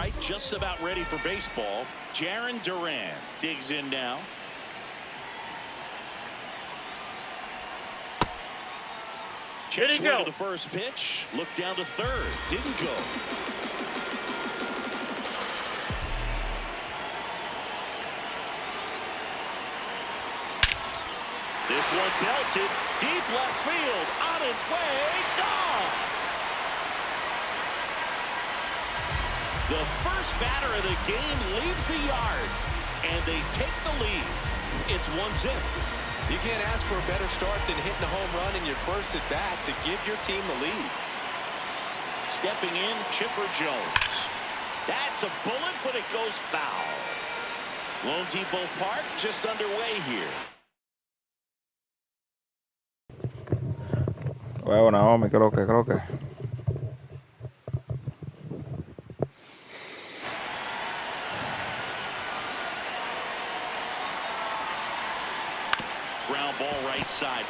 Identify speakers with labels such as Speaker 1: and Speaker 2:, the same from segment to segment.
Speaker 1: right, just about ready for baseball. Jarren Duran digs in now. Checks away to the first pitch. Look down to third. Didn't go. This one belted. Deep left field. On its way. Gone. The first batter of the game leaves the yard. And they take the lead. It's 1-0.
Speaker 2: You can't ask for a better start than hitting a home run in your first at bat to give your team the lead.
Speaker 1: Stepping in, Chipper Jones. That's a bullet, but it goes foul. Lone Depot Park just underway here.
Speaker 3: Bueno, Naomi, creo que.
Speaker 1: Ground ball right side.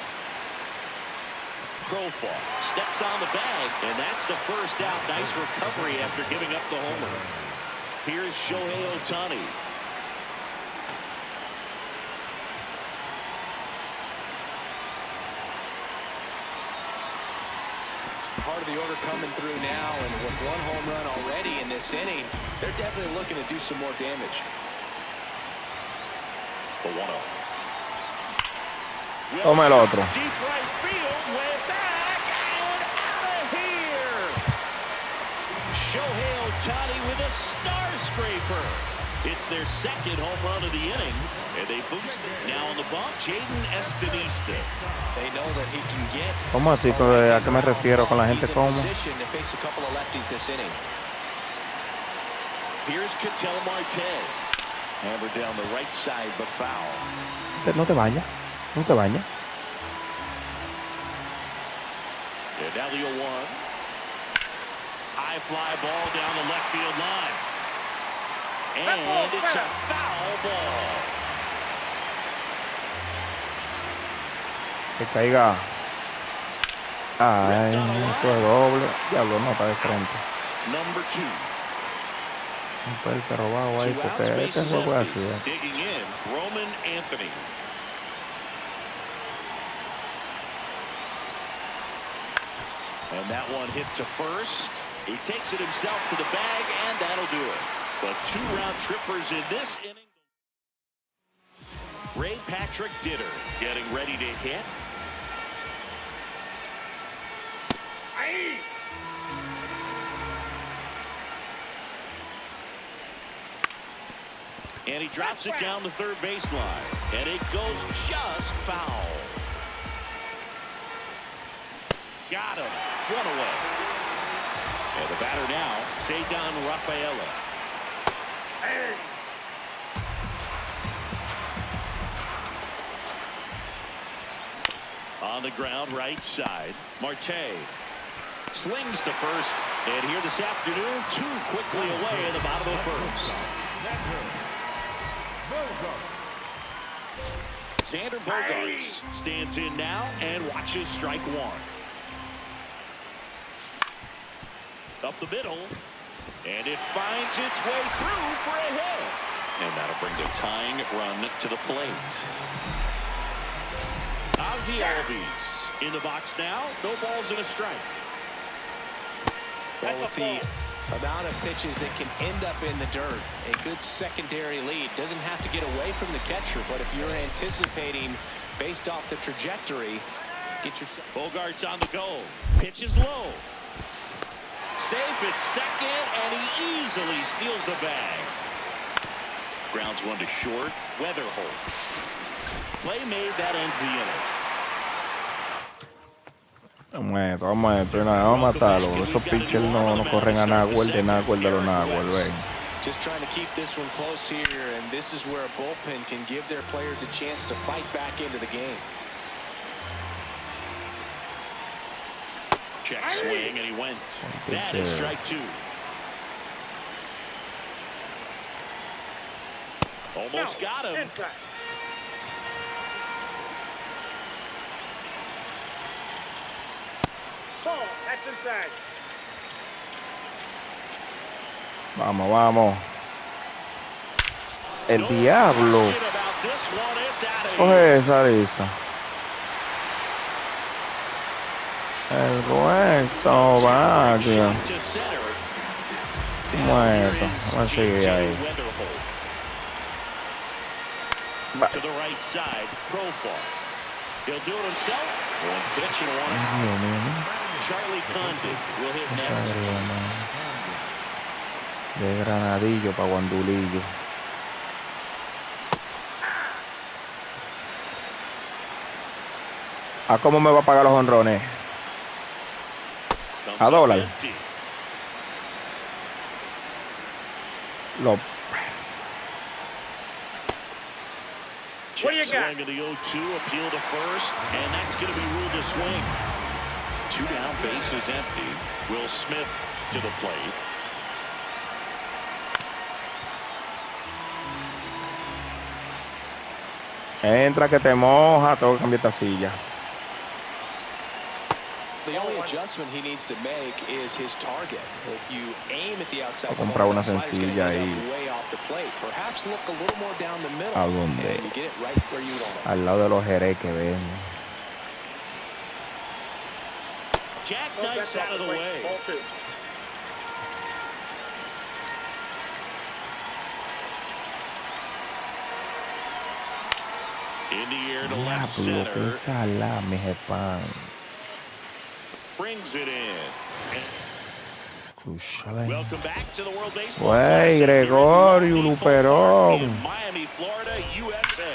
Speaker 1: Profile steps on the bag, and that's the first out. Nice recovery after giving up the homer. Here's Shohei Ohtani.
Speaker 2: Part of the order coming through now, and with one home run already in this inning, they're definitely looking to do some more damage.
Speaker 1: The 1-0.
Speaker 3: Toma el otro.
Speaker 1: Deep right field, way back and out of here. Shohei Ohtani with a star scraper. It's their second home run of the inning, and they boost it. Now on the bump, Jaden Estanista.
Speaker 2: They know that he can get.
Speaker 3: ¿Cómo así? ¿A qué me refiero con la gente como?
Speaker 2: To face a couple of lefties this inning.
Speaker 1: Here's Ketel Marte. Hammered down the right side, but foul.
Speaker 3: No te vayas. No te bañes.
Speaker 1: And now the 0-1. High fly ball down the left field line. And it's a foul ball.
Speaker 3: Que caiga. Ay, esto es doble. Diablo, no, está de frente.
Speaker 1: Number 2.
Speaker 3: Un perro robado ahí, porque este juego es así.
Speaker 1: Digging in, Roman Anthony. And that one hit to first. He takes it himself to the bag, and that'll do it. But 2 round trippers in this inning. Ray Patrick Ditter getting ready to hit. And he drops it down the third baseline. And it goes just foul. Got him. One away. And the batter now, Ceddanne Rafaela. On the ground, right side. Marte slings to first. And here this afternoon, 2 quickly away in the bottom of the first. Xander Bogaerts stands in now and watches strike 1. Up the middle, and it finds its way through for a hit. And that'll bring the tying run to the plate. Ozzie Albies in the box now. No balls and a strike.
Speaker 2: Well, with the amount of pitches that can end up in the dirt, a good secondary lead. Doesn't have to get away from the catcher, but if you're anticipating based off the trajectory, get yourself.
Speaker 1: Bogaerts on the go. Pitches low. Safe at second, and he easily steals the bag. Grounds one to short. Weatherholt. Play made, that ends the inning.
Speaker 3: Vamos a matarlo. Esos pitchers no corren a Nahuel de los Nahuel, ven.
Speaker 2: Just trying to keep this one close here, and this is where a bullpen can give their players a chance to fight back into the game.
Speaker 1: Check swing, and he went. That is strike 2. Almost got him.
Speaker 4: Ball, that's inside.
Speaker 3: Vamos, vamos. El diablo. Coge esa lista. El grueso, vaya. Muerto. Vamos a seguir ahí. Va. De granadillo para guandulillo. ¿A cómo me va a pagar los honrones? ¿A dólar? Lo...
Speaker 1: What do you got? Swing of the 0-2, appeal to first, and that's going to be ruled a swing. 2 down, bases empty. Will Smith to the plate.
Speaker 3: Entra que te moja, tengo que cambiar esta silla.
Speaker 2: The only adjustment he needs to make is his target. If you aim at the outside,
Speaker 3: voy a comprar una sencilla ahí.
Speaker 2: Perhaps look a little more down the middle.
Speaker 3: ¿A dónde?
Speaker 2: You get it right where you want it.
Speaker 3: Al lado de los jerez que ven.
Speaker 1: Jack Knight's out of the way. In the air to left center.
Speaker 3: Salame, pan.
Speaker 1: Brings it in. Welcome back to the World Baseball
Speaker 3: Güey, Gregorio Luperón.
Speaker 1: in Miami, Florida, USA.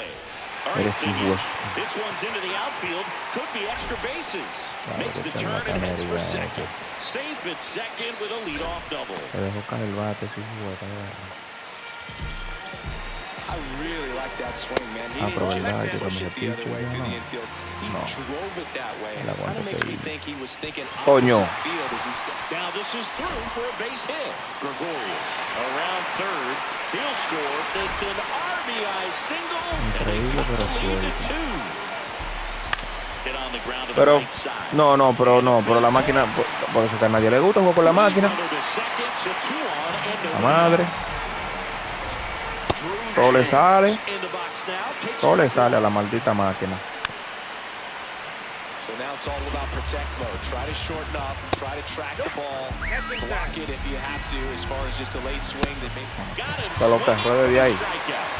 Speaker 1: All right,
Speaker 3: Eres
Speaker 1: Siggy, this one's into the outfield. Could be extra bases. Makes the turn and heads for second. Safe at second with a leadoff double.
Speaker 3: Te dejo caer el bate, sí,
Speaker 2: I really like that swing, man. He
Speaker 3: pero
Speaker 2: didn't
Speaker 3: verdad,
Speaker 2: just
Speaker 3: yo
Speaker 2: push it the
Speaker 3: también
Speaker 2: other way through the infield. He
Speaker 3: No.
Speaker 2: drove it that way.
Speaker 3: El
Speaker 2: It kind
Speaker 3: aguante
Speaker 2: of makes me
Speaker 3: que-
Speaker 2: think he was thinking
Speaker 3: Coño.
Speaker 2: opposite field as he stepped.
Speaker 1: Now this is through for a base hit. Gregorius around third. He'll score. It's an RBI single. And they
Speaker 3: Increíble,
Speaker 1: cut the
Speaker 3: pero
Speaker 1: lead to
Speaker 3: cierto.
Speaker 1: 2. Hit on the ground to the
Speaker 3: Pero,
Speaker 1: right side.
Speaker 3: pero la máquina, por eso que a nadie le gusta jugar con la máquina.
Speaker 1: Runner to second, so 2 on and
Speaker 3: La
Speaker 1: no
Speaker 3: madre.
Speaker 1: Drew
Speaker 3: Todo le
Speaker 1: James
Speaker 3: sale.
Speaker 1: in the box now. Takes
Speaker 3: Todo le
Speaker 1: strike
Speaker 3: sale a
Speaker 1: one.
Speaker 3: la maldita máquina.
Speaker 2: So now it's all about protect mode. Try to shorten up, try to track the ball, block it if you have to, as far as just a late swing that may...
Speaker 1: Got it.
Speaker 3: Solo que
Speaker 1: Swinging
Speaker 3: ruede de
Speaker 1: for
Speaker 3: ahí.
Speaker 1: the strikeout.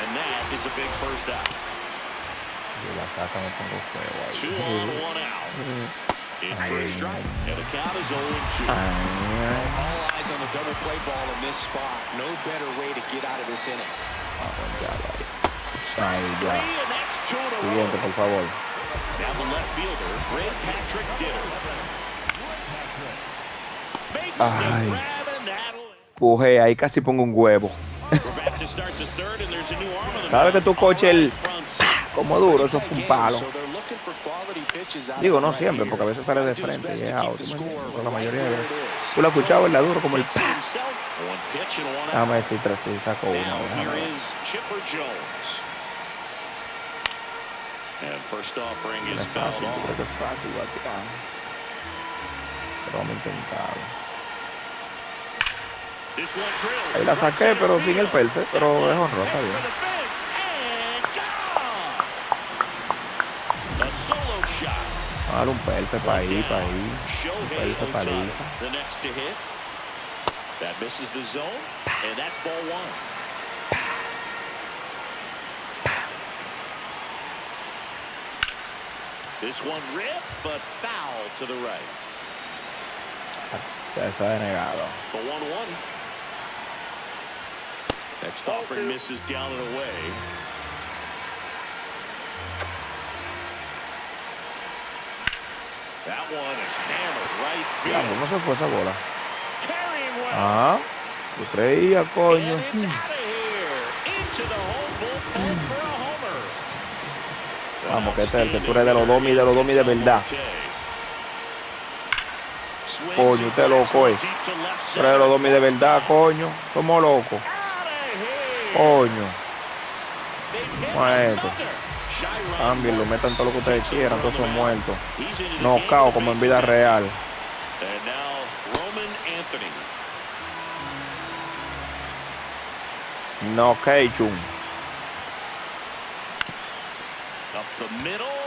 Speaker 1: And that is a big first out.
Speaker 3: Y la saca, me pongo feo
Speaker 1: 2
Speaker 3: ahí.
Speaker 1: on, 1 out. In for a strike. And the count is 0-2.
Speaker 2: All eyes on the double play ball in this spot. No better way to get out of this inning.
Speaker 3: Ahí ya.
Speaker 1: And that's 2 in a row.
Speaker 3: Siguiente, por favor.
Speaker 1: Now the left fielder, Ray Patrick Ditter. Makes the
Speaker 3: Ay.
Speaker 1: grab and that'll...
Speaker 3: Puje, ahí casi pongo un huevo.
Speaker 1: We're back to start the third and there's a new arm on the
Speaker 3: Cada vez que tú coches el...
Speaker 1: front side.
Speaker 3: Como duro, eso fue un palo.
Speaker 2: So they're looking for quality pitches out
Speaker 3: Digo,
Speaker 2: of
Speaker 3: no
Speaker 2: right
Speaker 3: siempre,
Speaker 2: here.
Speaker 3: porque a veces sale de
Speaker 2: Try to do his
Speaker 3: frente
Speaker 2: best
Speaker 3: y es
Speaker 2: to keep
Speaker 3: out.
Speaker 2: the
Speaker 3: ¿Tú me entiendes?
Speaker 2: score
Speaker 3: Pero la
Speaker 2: right
Speaker 3: mayoría de
Speaker 2: where
Speaker 3: veces.
Speaker 2: it is.
Speaker 3: Tú lo has escuchado, ¿verdad? Duro como el...
Speaker 1: Fixes himself. 1 pitch and 1 out.
Speaker 3: Déjame decir 3, sí, saco uno.
Speaker 1: Now
Speaker 3: Déjame
Speaker 1: here
Speaker 3: ver.
Speaker 1: is Chipper Jones. And first offering
Speaker 3: No
Speaker 1: is
Speaker 3: es
Speaker 1: fouled
Speaker 3: fácil, yo creo
Speaker 1: off.
Speaker 3: que es fácil batear. Pero vamos a intentar.
Speaker 1: This one drilled.
Speaker 3: Ahí la saqué, pero sin el perse, pero es honrosa,
Speaker 1: Head
Speaker 3: bien.
Speaker 1: for the fence and gone. A solo shot.
Speaker 3: Vamos a darle un perse para ahí, para ahí.
Speaker 1: Shohei
Speaker 3: Perse para
Speaker 1: Ohtani,
Speaker 3: ahí.
Speaker 1: the next to hit. That misses the zone, and that's ball 1. This one ripped, but foul to the right.
Speaker 3: Se ha denegado.
Speaker 1: The 1-1. Next offering misses down and away. That one is hammered right
Speaker 3: Ya,
Speaker 1: field.
Speaker 3: ¿cómo se fue esa bola?
Speaker 1: Carrying well.
Speaker 3: Ah, yo creía, coño.
Speaker 1: And it's out of here. Into the home bullpen for a homer.
Speaker 3: Vamos, que este es el que tú eres de los domi de verdad. Coño, usted loco, eh. Tú eres de los domi de verdad, coño. Somos locos. Coño. Muerto. Cambien, lo metan todo lo que ustedes quieran, todos son muertos. Knockout como en vida real.
Speaker 1: And now Roman Anthony.
Speaker 3: No, Keichun.
Speaker 1: Up the middle,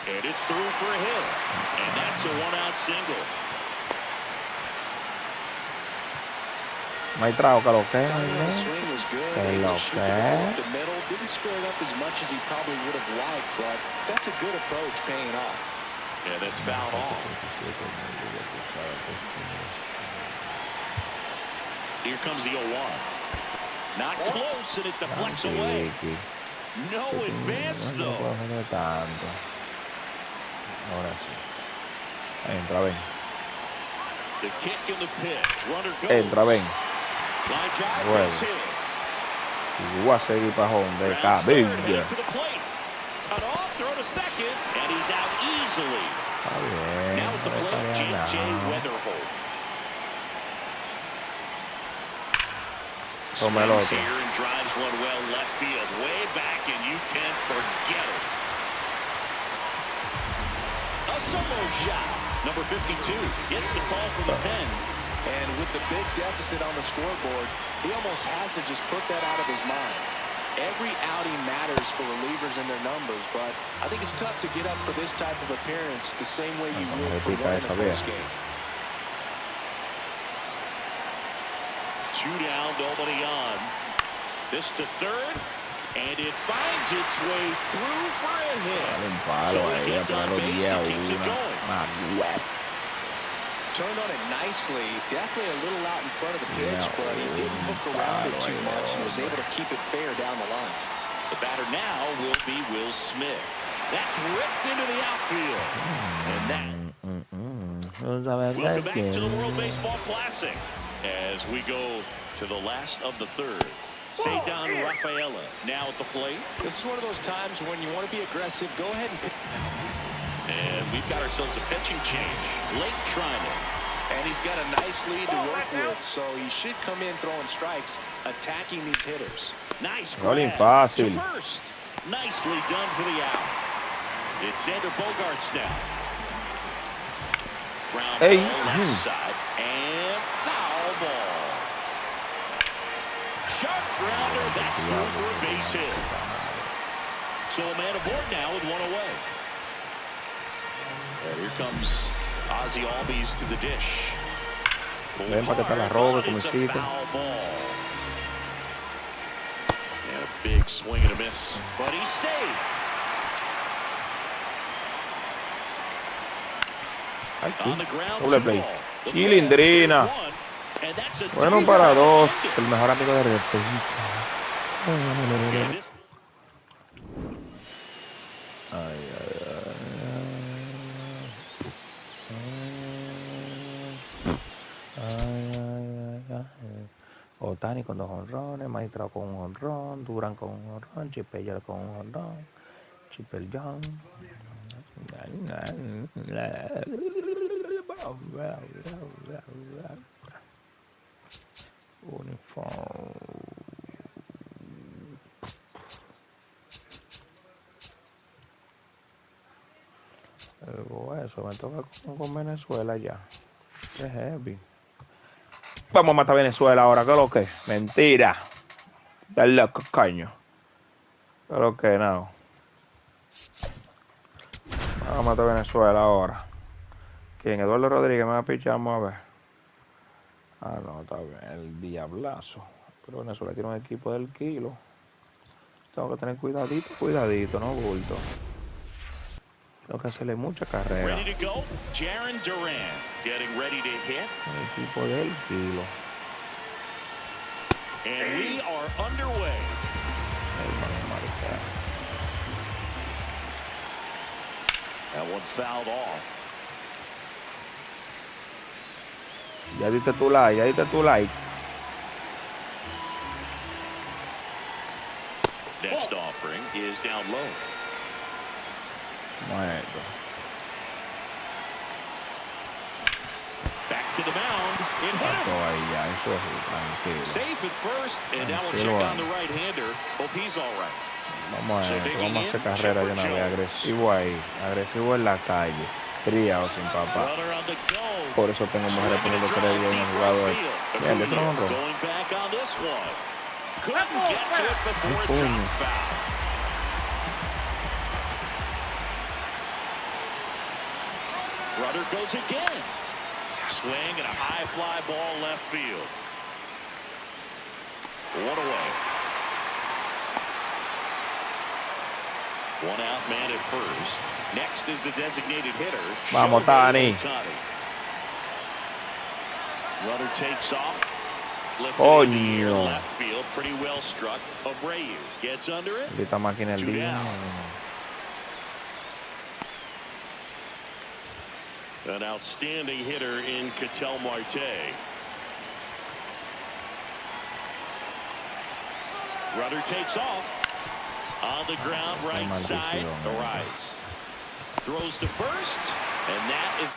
Speaker 1: and it's through for a hit. And that's a one-out single.
Speaker 3: No hay trago que lo que es.
Speaker 2: The swing was good.
Speaker 3: Que lo
Speaker 2: Shoot the
Speaker 3: que
Speaker 2: ball
Speaker 3: es.
Speaker 2: up the middle. Didn't square it up as much as he probably would have liked, but that's a good approach paying off.
Speaker 1: Yeah, that's fouled off. Here comes the 0-1. Not close, and it deflects away. No advance, though.
Speaker 3: Ahora sí. Entra, ven.
Speaker 1: The kick and the pitch. Runner goes.
Speaker 3: Entra, ven.
Speaker 1: Line drive,
Speaker 3: Bueno.
Speaker 1: base hit.
Speaker 3: Y voy a seguir pajón de
Speaker 1: Rounds third,
Speaker 3: cabilla.
Speaker 1: headed for the plate. Cut off, throw to second, and he's out easily.
Speaker 3: Está bien.
Speaker 1: Now at the
Speaker 3: No
Speaker 1: plate,
Speaker 3: estaría
Speaker 1: J.J.
Speaker 3: nada.
Speaker 1: Weatherholt.
Speaker 3: Toma el
Speaker 1: Swings
Speaker 3: otro.
Speaker 1: here and drives one well left field, way back, and you can forget it. A solo shot. Number 52 gets the call from the pen.
Speaker 2: And with the big deficit on the scoreboard, he almost has to just put that out of his mind. Every outing matters for relievers and their numbers, but I think it's tough to get up for this type of appearance the same way you would for winning a close game.
Speaker 1: Two down, nobody on. This to third, and it finds its way through for a hit.
Speaker 3: Dale un palo
Speaker 1: So
Speaker 3: ahí,
Speaker 1: he gets on
Speaker 3: apenas
Speaker 1: base,
Speaker 3: lo
Speaker 1: he keeps it going.
Speaker 3: web.
Speaker 2: Turned on it nicely, definitely a little out in front of the pitch, but he didn't hook around it too much and was able to keep it fair down the line.
Speaker 1: The batter now will be Will Smith. That's ripped into the outfield. And that. Welcome back to the World Baseball Classic as we go to the last of the third. Cedar Rafaela now at the plate.
Speaker 2: This is one of those times when you want to be aggressive. Go ahead and pick.
Speaker 1: And we've got ourselves a pitching change. Lake Trinan.
Speaker 2: And he's got a nice lead to work with, so he should come in throwing strikes, attacking these hitters.
Speaker 1: Nice
Speaker 3: Rolling
Speaker 1: grab
Speaker 3: fácil.
Speaker 1: to first. Nicely done for the out. It's Xander Bogaerts now. Ground
Speaker 3: Hey.
Speaker 1: ball left side. And foul ball. Sharp grounder. That's through for a base hit. So a man aboard now with one away. And here comes Ozzie Albies to the dish.
Speaker 3: Ven para que te la robe como
Speaker 1: It's a
Speaker 3: hiciste.
Speaker 1: foul ball. And a big swing and a miss. But he's safe.
Speaker 3: Aquí.
Speaker 1: On the ground,
Speaker 3: Doble
Speaker 1: two
Speaker 3: play.
Speaker 1: ball. The
Speaker 3: Cilindrina.
Speaker 1: first one, and that's a
Speaker 3: Bueno,
Speaker 1: three
Speaker 3: para
Speaker 1: run
Speaker 3: dos.
Speaker 1: hit.
Speaker 3: El mejor amigo de repente.
Speaker 1: And this-
Speaker 3: Otani con 2 jonrones, Maestro con 1 jonrón, Durán con 1 jonrón, Chipper con 1 jonrón, Chipper Young. Eso me toca con Venezuela ya. Qué heavy. Vamos a matar a Venezuela ahora, ¿qué es lo que? Mentira. Dale loco, coño. ¿Qué es lo que? No. Vamos a matar a Venezuela ahora. ¿Quién? Eduardo Rodríguez me va a pichar, vamos a ver. Ah, no, está bien. El diablazo. Pero Venezuela tiene un equipo del kilo. Tengo que tener cuidadito, no bulto. Tengo que hacerle mucha carrera.
Speaker 1: Ready to go, Jarren Duran getting ready to hit.
Speaker 3: El equipo del kilo.
Speaker 1: And we are underway. That one fouled off.
Speaker 3: Ya diste tu like,
Speaker 1: Next offering is down low.
Speaker 3: Muerto.
Speaker 1: Back to the mound. It hit
Speaker 3: Eso
Speaker 1: him.
Speaker 3: ahí ya, eso es tranquilo.
Speaker 1: Safe at first, and now we'll
Speaker 3: Tranquilo,
Speaker 1: check on the right-hander. Hope he's all right.
Speaker 3: Vamos a hacer carrera de una vez, agresivo ahí, agresivo en la calle, criado sin papá.
Speaker 1: Runner on the go.
Speaker 3: Por eso tengo mujeres poniendo crédito en el jugador. Bien, le trajo un rojo.
Speaker 1: Going back on this one. Couldn't get to it before a drop foul. Rudder goes again. Swing and a high fly ball left field. One away. One out man at first. Next is the designated hitter.
Speaker 3: Vamos, Tani.
Speaker 1: Rudder takes off.
Speaker 3: Oh,
Speaker 1: Lifted in the air,
Speaker 3: no.
Speaker 1: left field. Pretty well struck. Abreu gets under it.
Speaker 3: Ahorita máquina el
Speaker 1: 2
Speaker 3: día.
Speaker 1: down. An outstanding hitter in Ketel Marte. Rudder takes off. On the ground, right side. Arise. Throws to first. And that is...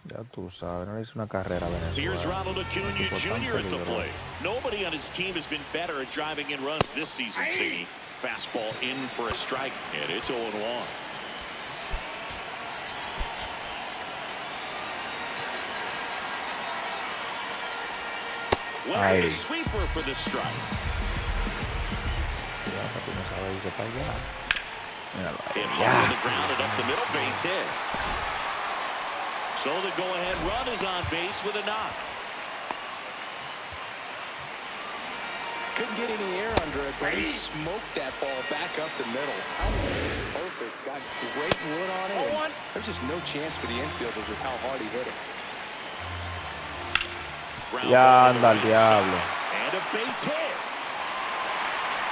Speaker 3: Ya tú sabes, no hizo una carrera
Speaker 1: Here's
Speaker 3: Venezuela.
Speaker 1: Ronald Acuna Jr. at the plate. Nobody on his team has been better at driving in runs this season, Siggy. Fastball in for a strike, and it's 0-1. Well, a sweeper for the strike. Hit hard on the ground and up the middle, base hit. So the go-ahead run is on base with a knock.
Speaker 2: Couldn't get any air under it, but he smoked that ball back up the middle. Perfect. Got great wood on it. And there's just no chance for the infielders with how hard he hit it.
Speaker 3: Ya anda al diablo.
Speaker 1: And a base hit.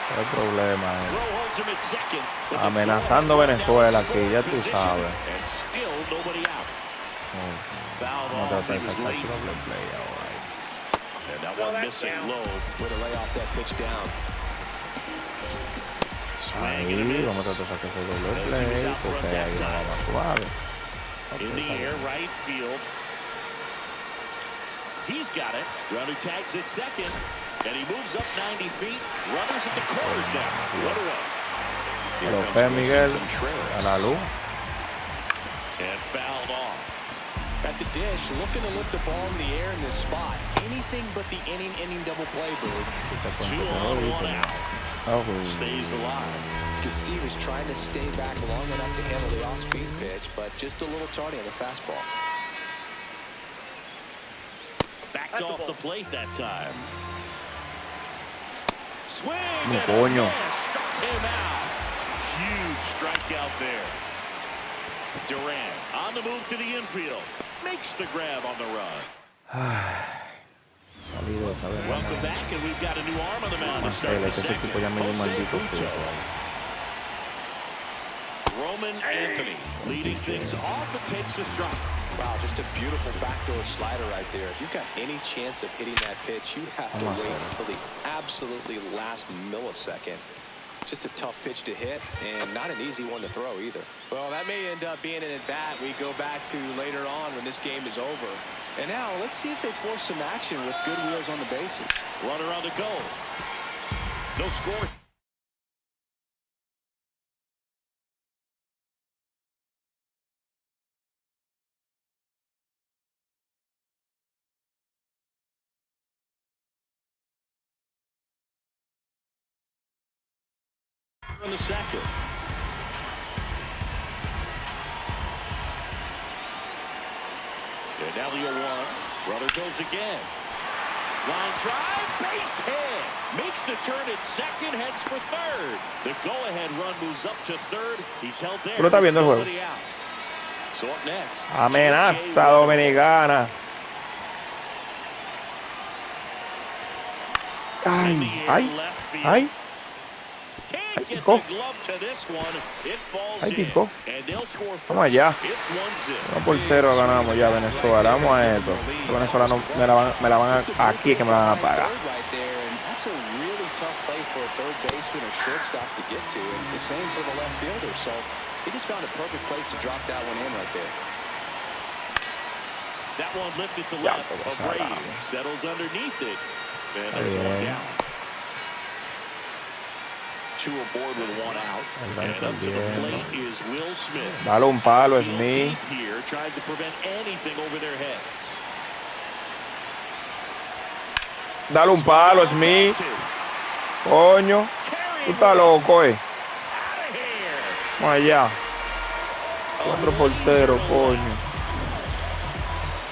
Speaker 3: El problema
Speaker 1: Throw holds him at second, but the
Speaker 3: amenazando
Speaker 1: throw
Speaker 3: Venezuela
Speaker 1: down
Speaker 3: aquí, ya tú
Speaker 1: position,
Speaker 3: sabes.
Speaker 1: And still nobody out. Fouled
Speaker 3: Vamos a
Speaker 1: off,
Speaker 3: tratar
Speaker 1: he
Speaker 3: de
Speaker 1: was
Speaker 3: saltar
Speaker 1: late.
Speaker 3: doble play ahora.
Speaker 1: And that one missing low.
Speaker 2: Way to lay off that pitch down.
Speaker 1: Swing and a
Speaker 3: Ahí,
Speaker 1: miss.
Speaker 3: vamos a tratar de sacar ese doble
Speaker 1: As he was
Speaker 3: play,
Speaker 1: out front
Speaker 3: porque
Speaker 1: that
Speaker 3: ahí no va
Speaker 1: time.
Speaker 3: más suave.
Speaker 1: In the air, right field. He's got it. Runner tags at second. And he moves up 90 feet. Runners at the corners now. Run away.
Speaker 3: Pero fue Miguel a la luz.
Speaker 1: And fouled off.
Speaker 2: At the dish, looking to lift the ball in the air in this spot. Anything but the inning double play, Bird.
Speaker 1: 2 on, 1 out. Stays alive.
Speaker 2: You can see he was trying to stay back long enough to handle the off-speed pitch, but just a little tardy on the fastball.
Speaker 1: Backed off the plate that time. Swing.
Speaker 3: No,
Speaker 1: And
Speaker 3: coño.
Speaker 1: a miss. Struck him out. Huge strikeout there. Durant on the move to the infield. Makes the grab on the run. Welcome back, and we've got a new arm on the mound to start the second. Jose Roman Anthony leading things off, but takes a strike.
Speaker 2: Wow, just a beautiful backdoor slider right there. If you've got any chance of hitting that pitch, you have to wait until the absolutely last millisecond. Just a tough pitch to hit, and not an easy one to throw either. Well, that may end up being an at-bat we go back to later on when this game is over. And now, let's see if they force some action with good wheels on the bases.
Speaker 1: Runner on the go. No score. On the second. And now the 0-1. Runner goes again. Line drive, base hit. Makes the turn at second, heads for third. The go-ahead run moves up to third. He's held there.
Speaker 3: Pero está viendo el juego.
Speaker 1: So up next.
Speaker 3: Amenaza dominicana. Ay, ay, ay.
Speaker 1: Can't get
Speaker 3: picó.
Speaker 1: the glove to this one. It falls
Speaker 3: Ay,
Speaker 1: in.
Speaker 3: picó.
Speaker 1: And they'll score first.
Speaker 3: Vamos allá.
Speaker 1: It's 1-0.
Speaker 3: 1-0 ganamos ya Venezuela. Vamos a esto. Venezuela no, me la van a, aquí es que me la van a pagar.
Speaker 2: That's a really tough play for a third baseman or shortstop to get to, and the same for the left fielder. So he just found a perfect place to drop that one in right there.
Speaker 1: That one lifted to left. Abreu settles underneath it. And that's one down. 2 aboard with 1 out. And up to the plate is Will Smith.
Speaker 3: Dale un palo, es mí.
Speaker 1: Here tried to prevent anything over their heads.
Speaker 3: Dale un palo, es mí. Coño, tú estás loco, Vamos allá. 4 porteros, coño.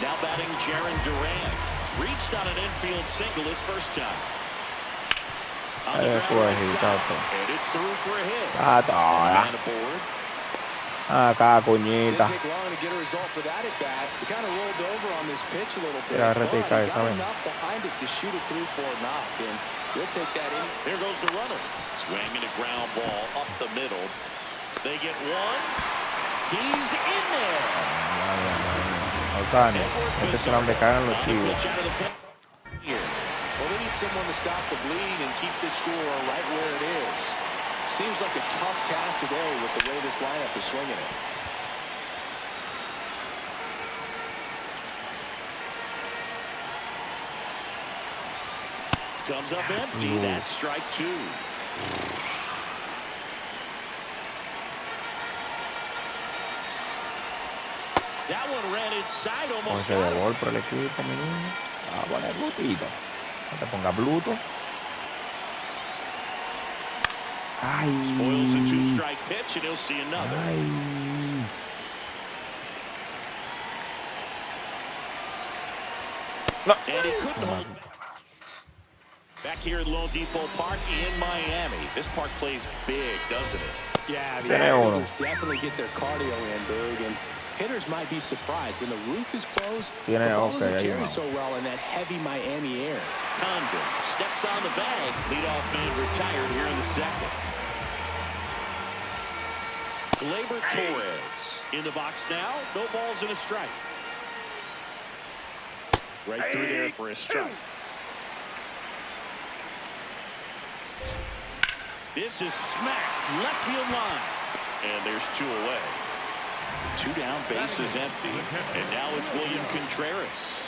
Speaker 1: Now batting Jaron Durant. Reached on an infield single his first time. On the ground right side, and it's through for a hit. And aboard.
Speaker 3: Acá, coñita.
Speaker 2: Didn't take long to get a result for that at bat. He kind of rolled over on this pitch a little bit.
Speaker 3: Yeah,
Speaker 2: but he
Speaker 3: got
Speaker 2: enough behind it to shoot it through for a knock, and he'll take that in.
Speaker 1: Here goes the runner. Swinging a ground ball up the middle. They get one. He's in there.
Speaker 3: Otani, este es donde cagan los chivos.
Speaker 2: Well, they need someone to stop the bleed and keep this score right where it is. Seems like a tough task today with the way this lineup is swinging it.
Speaker 1: Comes up empty. That's strike 2. That one ran inside, almost
Speaker 3: got de gol por el equipo, mi niño. Ah, bueno, Blutito. No te ponga Bluto. Ay.
Speaker 1: Spoils a 2-strike pitch, and he'll see another.
Speaker 3: Ay. No.
Speaker 1: And he couldn't hold. Back here at Lone Depot Park in Miami. This park plays big, doesn't it?
Speaker 2: Yeah, the Islanders definitely get their cardio in, Berg, and hitters might be surprised when the roof is closed. The ball doesn't carry so well in that heavy Miami air.
Speaker 1: Condon steps on the bag. Leadoff man retired here in the second. Gleyber Torres in the box now. No balls and a strike. Right through there for a strike. This is smacked left field line. And there's 2 away. 2 down, base is empty. And now it's William Contreras.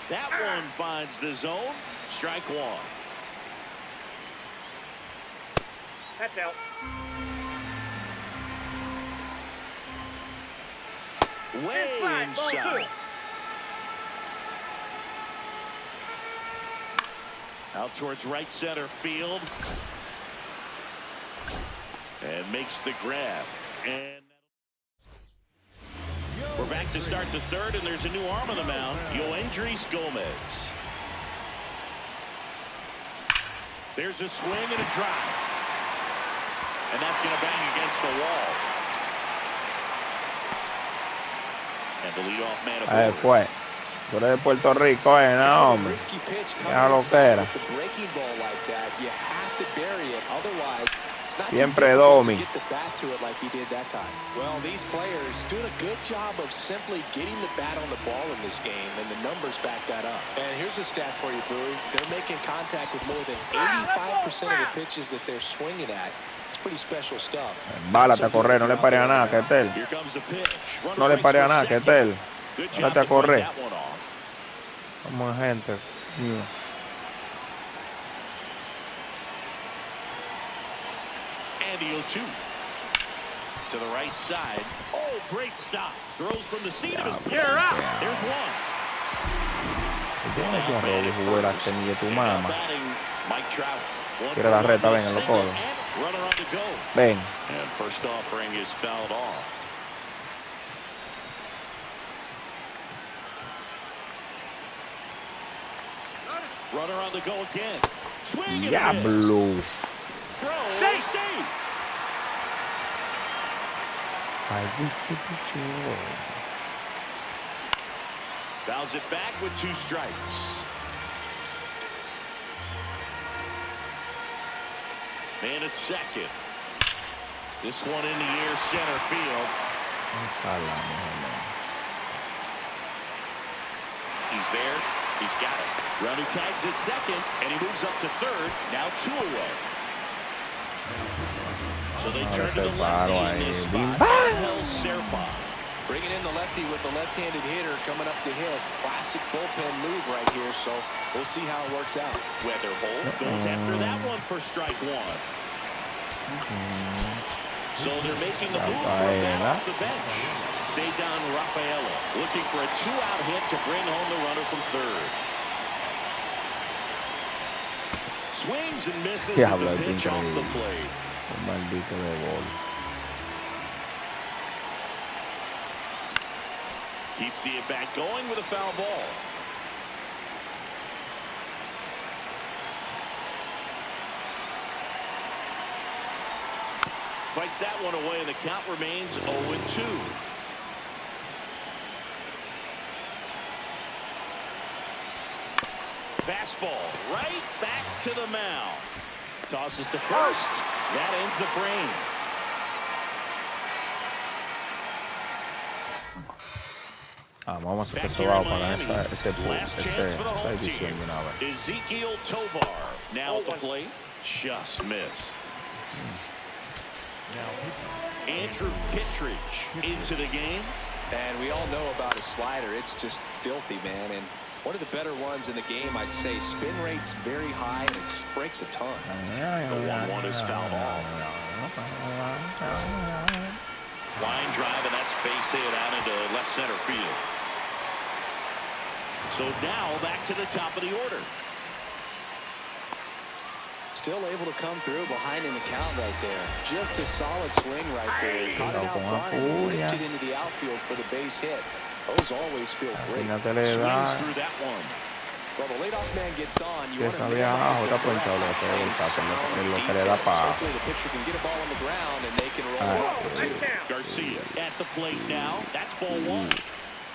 Speaker 1: That one finds the zone. Strike 1.
Speaker 4: That's out.
Speaker 1: Way inside. Out towards right center field. And makes the grab. And we're back to start the third, and there's a new arm on the mound, Yoendrys Gomez. There's a swing and a drive. And that's going to bang against the wall. And the leadoff man aboard.
Speaker 3: Fue. Tú eres de Puerto Rico, no, hombre. Ya lo que era. Siempre Domi.
Speaker 2: Well, these players doing a good job of simply getting the bat on the ball in this game, and the numbers back that up. And here's a stat for you, Boo. They're making contact with more than 85% of the pitches that they're swinging at. It's pretty special stuff.
Speaker 3: Bálate a correr, no le pare a nada, que tel. No le pare a nada, que tel. Bálate a correr. Como gente.
Speaker 1: And he'll 2 to the right side. Oh, great stop. Throws from the seat of his pants. There's 1.
Speaker 3: Tienes que arreglar jugar la semilla tu mamá.
Speaker 1: Mike Trout.
Speaker 3: Tira la reta, ven, en los codos. Ven.
Speaker 1: And first offering is fouled off. Runner on the go again. Swing and
Speaker 3: Diablo.
Speaker 1: Throw. Save. Fouls it back with 2 strikes. Man at second. This one in the air, center field. He's there. He's got it. Runner tags at second, and he moves up to third. Now 2 away. So they turn to the lefty in this spot. Serpa.
Speaker 2: Bringing in the lefty with the left-handed hitter coming up to hit. Classic bullpen move right here, so we'll see how it works out.
Speaker 1: Weatherholt goes after that one for strike 1. So they're making the move from that off the bench. Cedar Rafaela looking for a 2-out hit to bring home the runner from third. Swings and misses at
Speaker 3: Diablo,
Speaker 1: the
Speaker 3: es
Speaker 1: pitch off the
Speaker 3: increíble.
Speaker 1: plate.
Speaker 3: Un maldito de gol.
Speaker 1: Keeps the at-bat going with a foul ball. Fights that one away, and the count remains 0-2. Fastball right back to the mound. Tosses to first. That ends the frame.
Speaker 3: Vamos a
Speaker 1: Back
Speaker 3: hacer
Speaker 1: here
Speaker 3: todo
Speaker 1: in
Speaker 3: para
Speaker 1: Miami,
Speaker 3: esta
Speaker 1: last chance for the home
Speaker 3: edición
Speaker 1: team.
Speaker 3: de una vez.
Speaker 1: Ezekiel Tovar now at the plate. Just missed. Andrew Kittredge into the game.
Speaker 2: And we all know about his slider. It's just filthy, man. And one of the better ones in the game, I'd say. Spin rate's very high, and it just breaks a ton.
Speaker 1: The 1-1 is fouled off. Line drive, and that's base hit out into left center field. So now back to the top of the order.
Speaker 2: Still able to come through behind in the count right there. Just a solid swing right there. Caught it out front and ripped it into the outfield for the base hit. Those always feel great.
Speaker 1: Swings through that one.
Speaker 2: Well, the leadoff man gets on. You want to
Speaker 3: abajo, está ponchado,
Speaker 2: hopefully the pitcher can get a ball on the ground and they can roll off for two.
Speaker 1: Garcia at the plate now. That's ball one.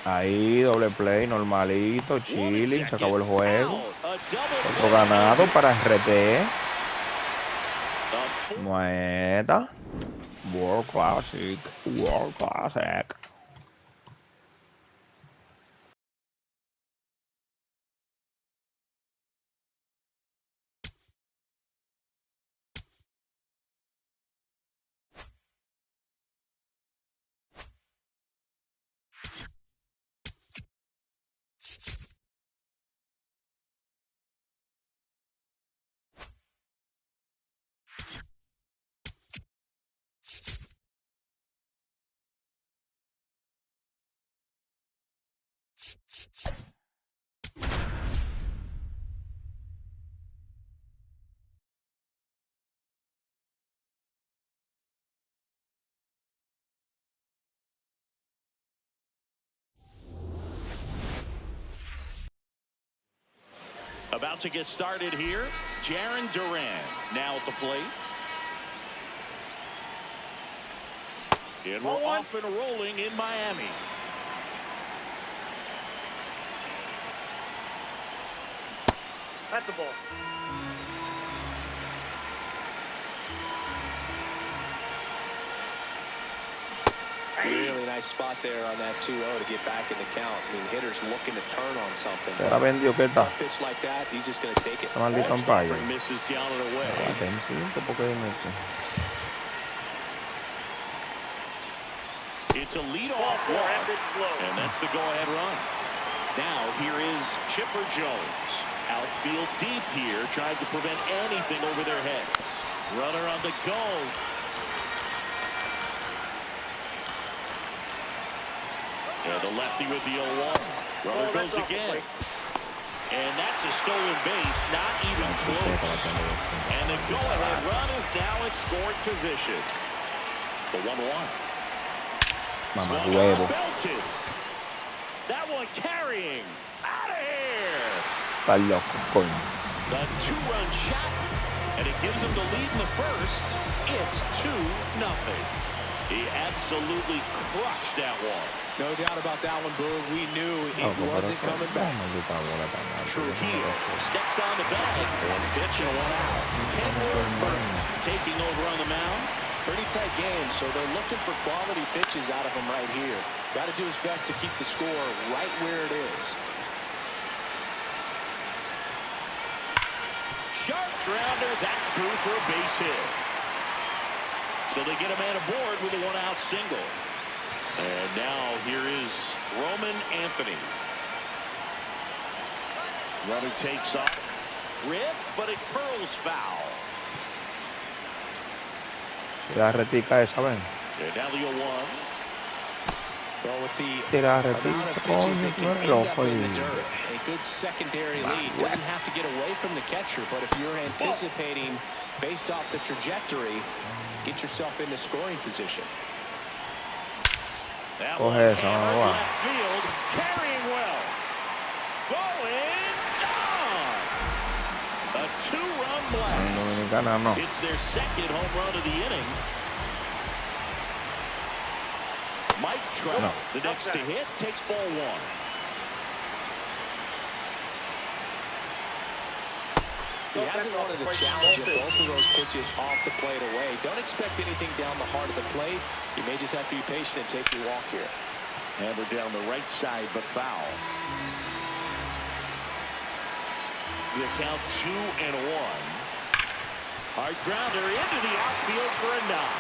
Speaker 3: Ahí, doble play, normalito, chilling, se acabó el juego. Otro ganado para RT. Mueta. World Classic. World Classic.
Speaker 1: About to get started here. Jarren Duran now at the plate. And we're off and rolling in Miami.
Speaker 4: That's the ball.
Speaker 2: Really nice spot there on that 2-0 to get back in the count. I mean, hitter's looking to turn on something.
Speaker 3: ¿Será vendido qué está?
Speaker 2: Pitch like that, he's just going to take it.
Speaker 3: Está maldito umpire.
Speaker 1: Misses down and away. It's a leadoff walk, and that's the go-ahead run. Now here is Chipper Jones. Outfield deep here, trying to prevent anything over their heads. Runner on the go. And the lefty with the 0-1. Runner goes again. And that's a stolen base, not even close. And the go-ahead run is now in scoring position. The 1-1.
Speaker 3: Mamá huevo.
Speaker 1: That one carrying. Out of here.
Speaker 3: Está loco, coño.
Speaker 1: The 2-run shot, and it gives him the lead in the first. It's 2-0. He absolutely crushed that one.
Speaker 2: No doubt about that one, Boog. We knew it wasn't coming back.
Speaker 1: Trujillo steps on the bag. One pitch and one out. Kenworth Burton taking over on the mound.
Speaker 2: Pretty tight game, so they're looking for quality pitches out of him right here. Got to do his best to keep the score right where it is.
Speaker 1: Sharp grounder. That's through for a base hit. So they get a man aboard with a one-out single. And now here is Roman Anthony. Runner takes off. Rip, but it curls foul.
Speaker 3: La retica esa, ven.
Speaker 1: And now the 0-1.
Speaker 2: Well, with the
Speaker 3: Tira
Speaker 2: amount of
Speaker 3: repito,
Speaker 2: pitches
Speaker 3: coño,
Speaker 2: that
Speaker 3: tú
Speaker 2: can
Speaker 3: eres
Speaker 2: end
Speaker 3: loco
Speaker 2: up in the
Speaker 3: ahí.
Speaker 2: dirt, a good secondary lead
Speaker 3: Well.
Speaker 2: doesn't have to get away from the catcher, but if you're anticipating based off the trajectory, get yourself into scoring position.
Speaker 1: That
Speaker 3: Coge
Speaker 1: one
Speaker 3: eso,
Speaker 1: hammered
Speaker 3: va.
Speaker 1: left field, carrying well. Going gone. A two-run
Speaker 3: En
Speaker 1: blast.
Speaker 3: Dominicana no.
Speaker 1: It's their second home run of the inning. Mike Trout,
Speaker 3: No.
Speaker 1: the next to hit, takes ball one.
Speaker 2: He hasn't wanted to challenge it. Both of those pitches off the plate away. Don't expect anything down the heart of the plate. You may just have to be patient and take your walk here.
Speaker 1: Hammer down the right side, but foul. The count 2-1. Hard grounder into the outfield for a knock.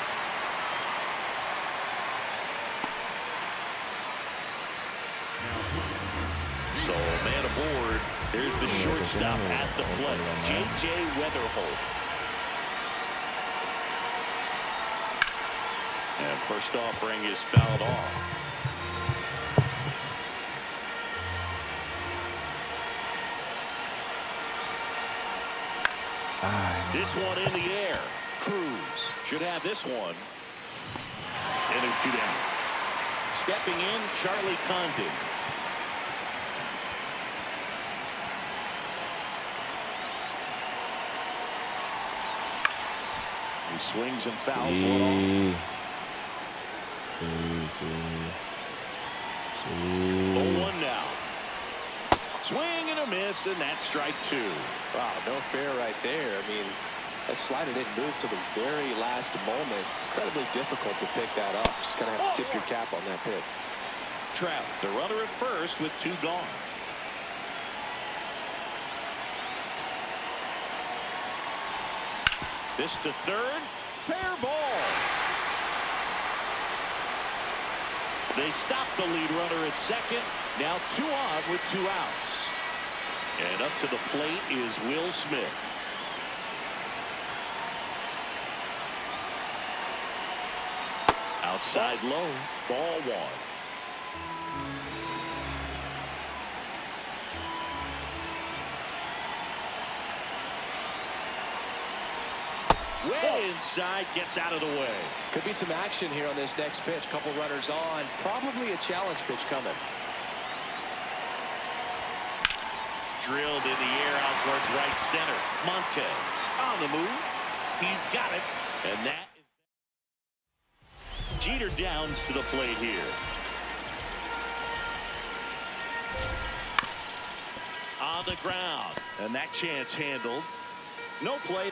Speaker 1: So man aboard. There's the shortstop at the plate, J.J. Weatherholt. And first offering is fouled off. This one in the air. Cruz should have this one. And there's two down. Stepping in, Charlie Condon. He swings and fouls one off. 0-1 now. Swing and a miss, and that's strike two.
Speaker 2: Wow, no fair right there. I mean, that slider didn't move to the very last moment. Incredibly difficult to pick that up. Just kind of have to tip your cap on that pitch.
Speaker 1: Trout, the runner at first with two gone. This to third. Fair ball. They stop the lead runner at second. Now 2 on with 2 outs. And up to the plate is Will Smith. Outside low. Ball one. Way inside, gets out of the way.
Speaker 2: Could be some action here on this next pitch. Couple runners on. Probably a challenge pitch coming.
Speaker 1: Drilled in the air out towards right center. Montez on the move. He's got it. And that is Jeter Downs to the plate here. On the ground. And that chance handled. No play.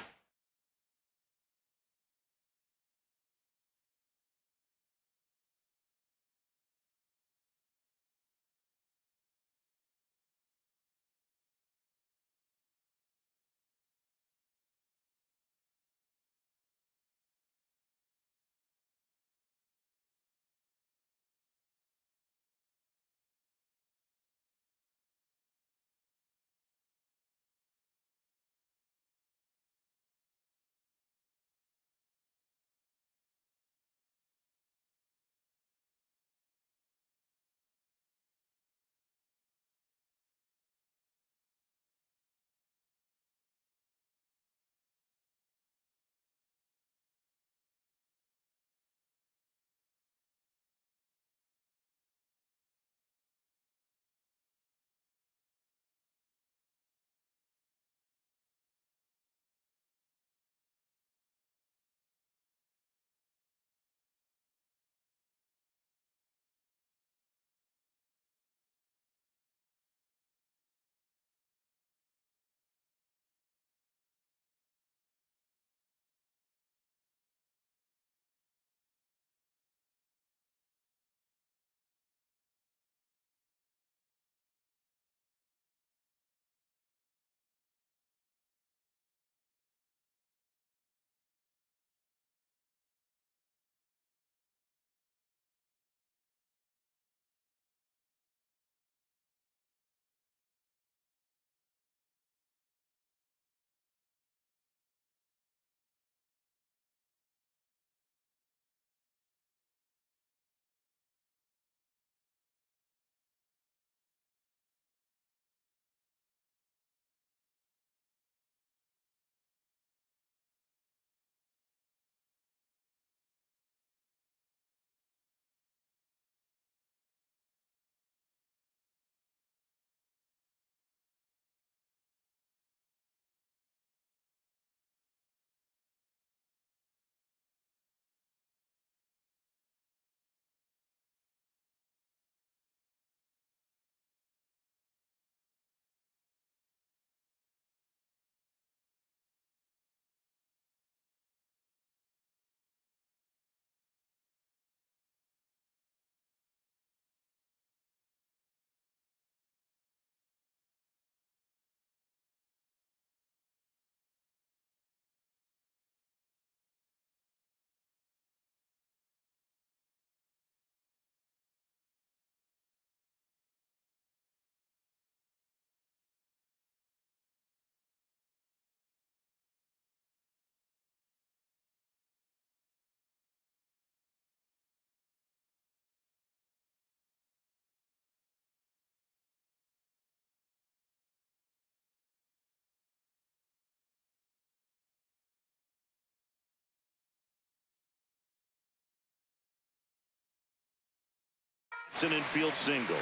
Speaker 1: It's an infield single.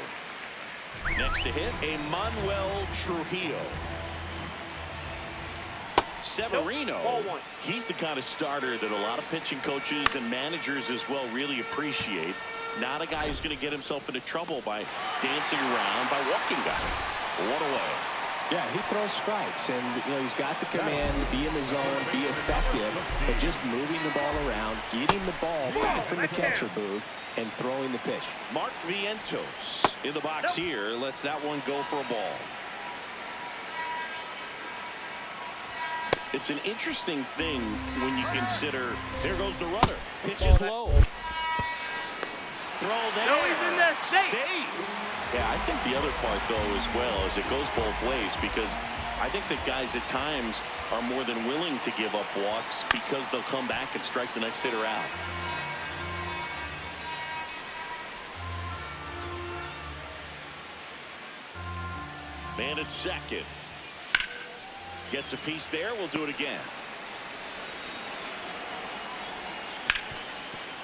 Speaker 1: Next to hit, Manuel Trujillo. Severino,
Speaker 4: Ball one.
Speaker 1: he's the kind of starter that a lot of pitching coaches and managers as well really appreciate. Not a guy who's going to get himself into trouble by dancing around, by walking guys. One away.
Speaker 2: Yeah, he throws strikes, and he's got the command to be in the zone, be effective, but just moving the ball around, getting the ball back from the catcher booth, and throwing the pitch.
Speaker 1: Mark Vientos in the box here. Lets that one go for a ball. It's an interesting thing when you consider, there goes the runner. Pitch is low. Throw there.
Speaker 4: No, he's in there.
Speaker 1: Save. Yeah, I think the other part, though, as well, is it goes both ways, because I think that guys at times are more than willing to give up walks because they'll come back and strike the next hitter out. Man at second. Gets a piece there. We'll do it again.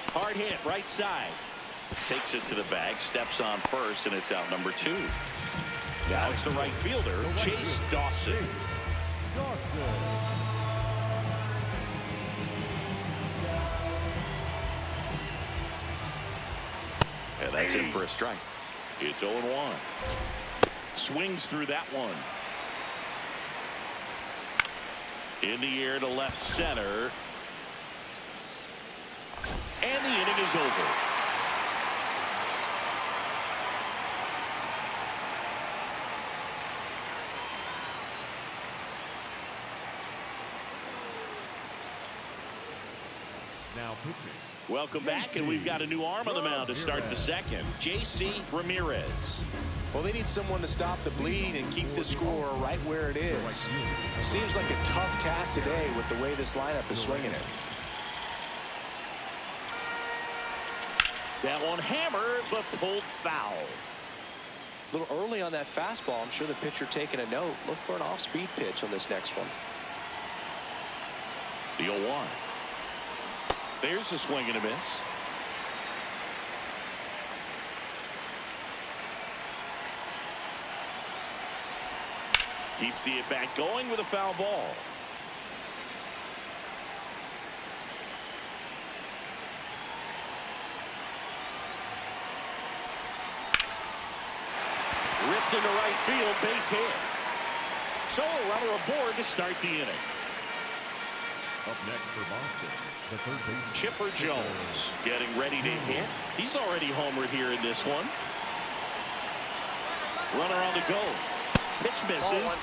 Speaker 1: Hard hit, right side. Takes it to the bag, steps on first, and it's out number 2. Now it's the right fielder, Chase Dawson. And that's in for a strike. It's 0-1. Swings through that one. In the air to left center. And the inning is over.
Speaker 5: Now pitching.
Speaker 1: Welcome back, and we've got a new arm on the mound to start the second. J.C. Ramirez.
Speaker 2: Well, they need someone to stop the bleeding and keep the score right where it is. Seems like a tough task today with the way this lineup is swinging it.
Speaker 1: That one hammered, but pulled foul.
Speaker 2: A little early on that fastball. I'm sure the pitcher taking a note. Look for an off-speed pitch on this next one.
Speaker 1: The 0-1. There's a swing and a miss. Keeps the at-bat going with a foul ball. Ripped into right field, base hit. So a runner aboard to start the inning.
Speaker 5: Up next for Boston, the third baseman,
Speaker 1: Chipper Jones getting ready to hit. He's already homered here in this one. Runner on the go. Pitch misses.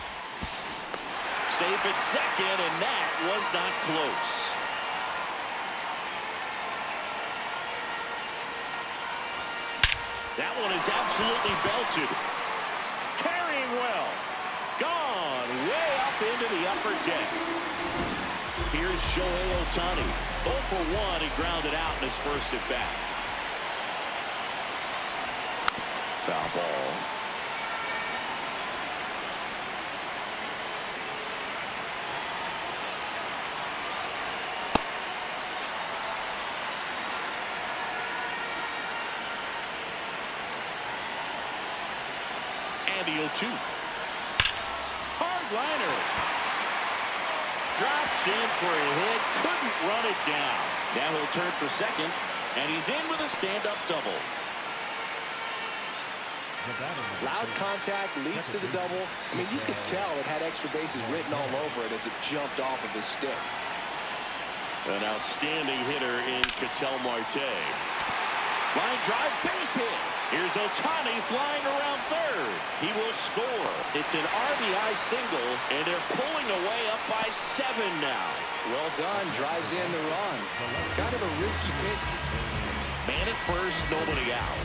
Speaker 1: Safe at second, and that was not close. That one is absolutely belted. Carrying well. Gone way up into the upper deck. Here's Shohei Ohtani. 0 for 1. He grounded out in his first at bat. Foul ball. And the 0-2. Hard liner. Drops in for a hit. Couldn't run it down. Now he'll turn for second, and he's in with a stand-up double.
Speaker 2: Loud contact leads to the double. I mean, you could tell it had extra bases written all over it as it jumped off of his stick.
Speaker 1: An outstanding hitter in Ketel Marte. Line drive, base hit. Here's Ohtani flying around third. He will score. It's an RBI single, and they're pulling away up by 7 now.
Speaker 2: Well done. Drives in the run. Kind of a risky pitch.
Speaker 1: Man at first, nobody out.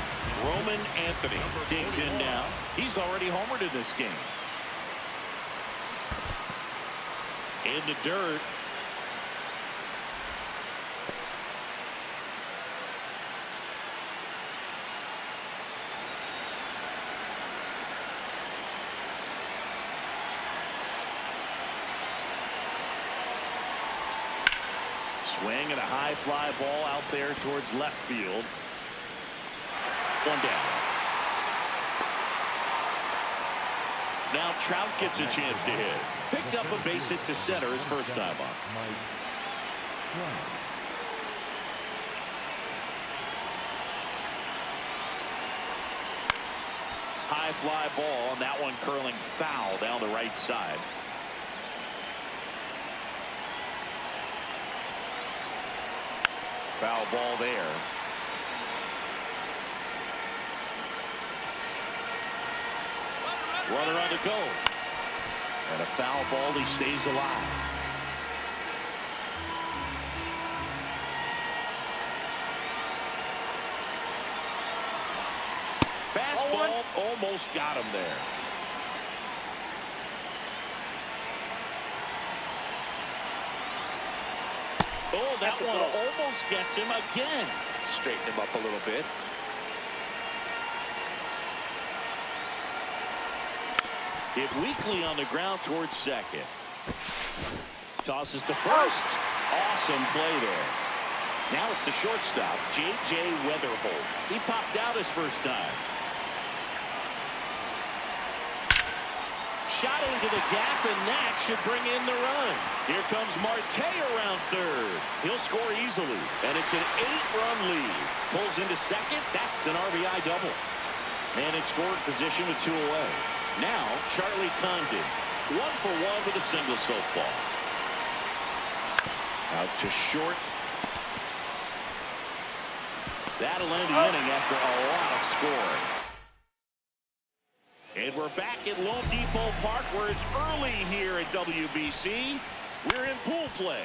Speaker 1: Roman Anthony digs in now. He's already homered in this game. In the dirt. Swing and a high fly ball out there towards left field. One down. Now Trout gets a chance to hit. Picked up a base hit to center his first time up. High fly ball, and that one curling foul down the right side. Foul ball there. Runner on the go. And a foul ball. He stays alive. Fastball almost got him there. Oh, that one almost gets him again.
Speaker 2: Straighten him up a little bit.
Speaker 1: Hit weakly on the ground towards second. Tosses to first. Awesome play there. Now it's the shortstop, J.J. Weatherholt. He popped out his first time. Shot into the gap, and that should bring in the run. Here comes Marte around third. He'll score easily, and it's an 8-run lead. Pulls into second. That's an RBI double. And in scoring position with 2 away. Now, Charlie Condon, 1 for 1 with a single so far. Out to short. That'll end the inning after a lot of scoring. And we're back at Lone Depot Park, where it's early here at WBC. We're in pool play.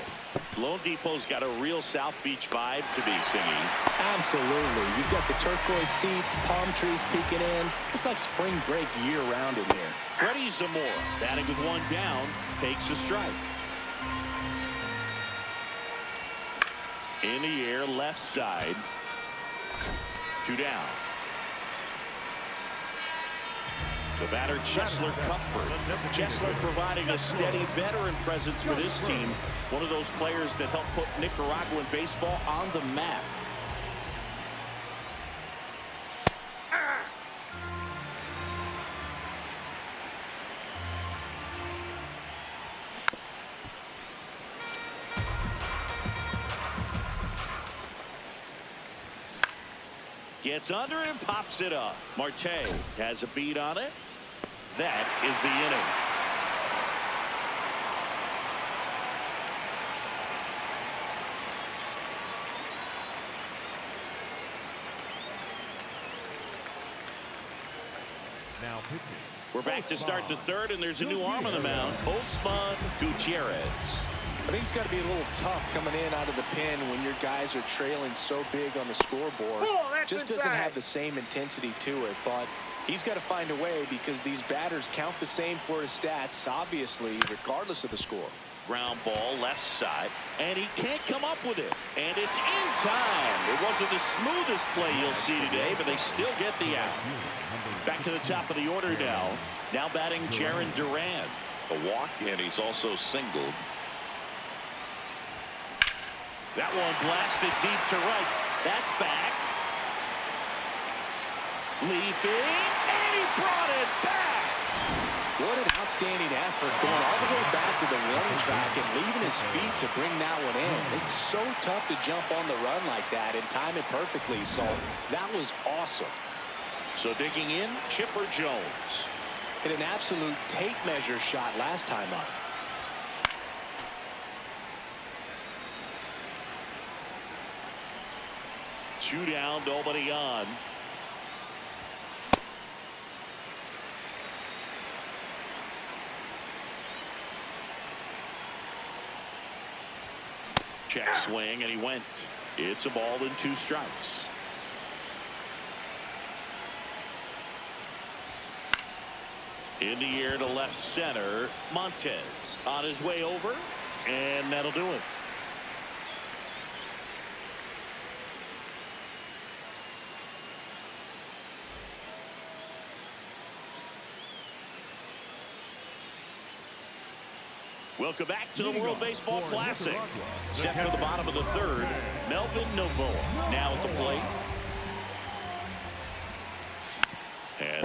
Speaker 1: Lone Depot's got a real South Beach vibe to be singing.
Speaker 2: Absolutely. You've got the turquoise seats, palm trees peeking in. It's like spring break year-round in here.
Speaker 1: Freddie Zamora, batting with 1 down, takes a strike. In the air, left side. 2 down. The batter, Chesler Cuthbert. Chesler providing a steady veteran presence for this team. One of those players that helped put Nicaraguan baseball on the map. Gets under and pops it up. Marte has a beat on it. That is the inning.
Speaker 5: Now pitching.
Speaker 1: We're back to start the third, and there's a new arm on the mound, Osman Gutierrez.
Speaker 2: I think it's got to be a little tough coming in out of the pen when your guys are trailing so big on the scoreboard. Just doesn't have the same intensity to it, but he's got to find a way because these batters count the same for his stats, obviously, regardless of the score.
Speaker 1: Ground ball left side, and he can't come up with it. And it's in time. It wasn't the smoothest play you'll see today, but they still get the out. Back to the top of the order now. Now batting Jaron Duran. A walk, and he's also singled. That one blasted deep to right. That's back. Leaping, and he brought it back.
Speaker 2: What an outstanding effort, going all the way back to the running track and leaving his feet to bring that one in. It's so tough to jump on the run like that and time it perfectly, so that was awesome.
Speaker 1: So digging in, Chipper Jones.
Speaker 2: Hit an absolute tape measure shot last time up.
Speaker 1: Two down, nobody on. Check swing, and he went. It's a ball and 2 strikes. In the air to left center, Montez on his way over, and that'll do it. Welcome back to the World Baseball Classic. Set for the bottom of the third, Melvin Novoa now at the plate.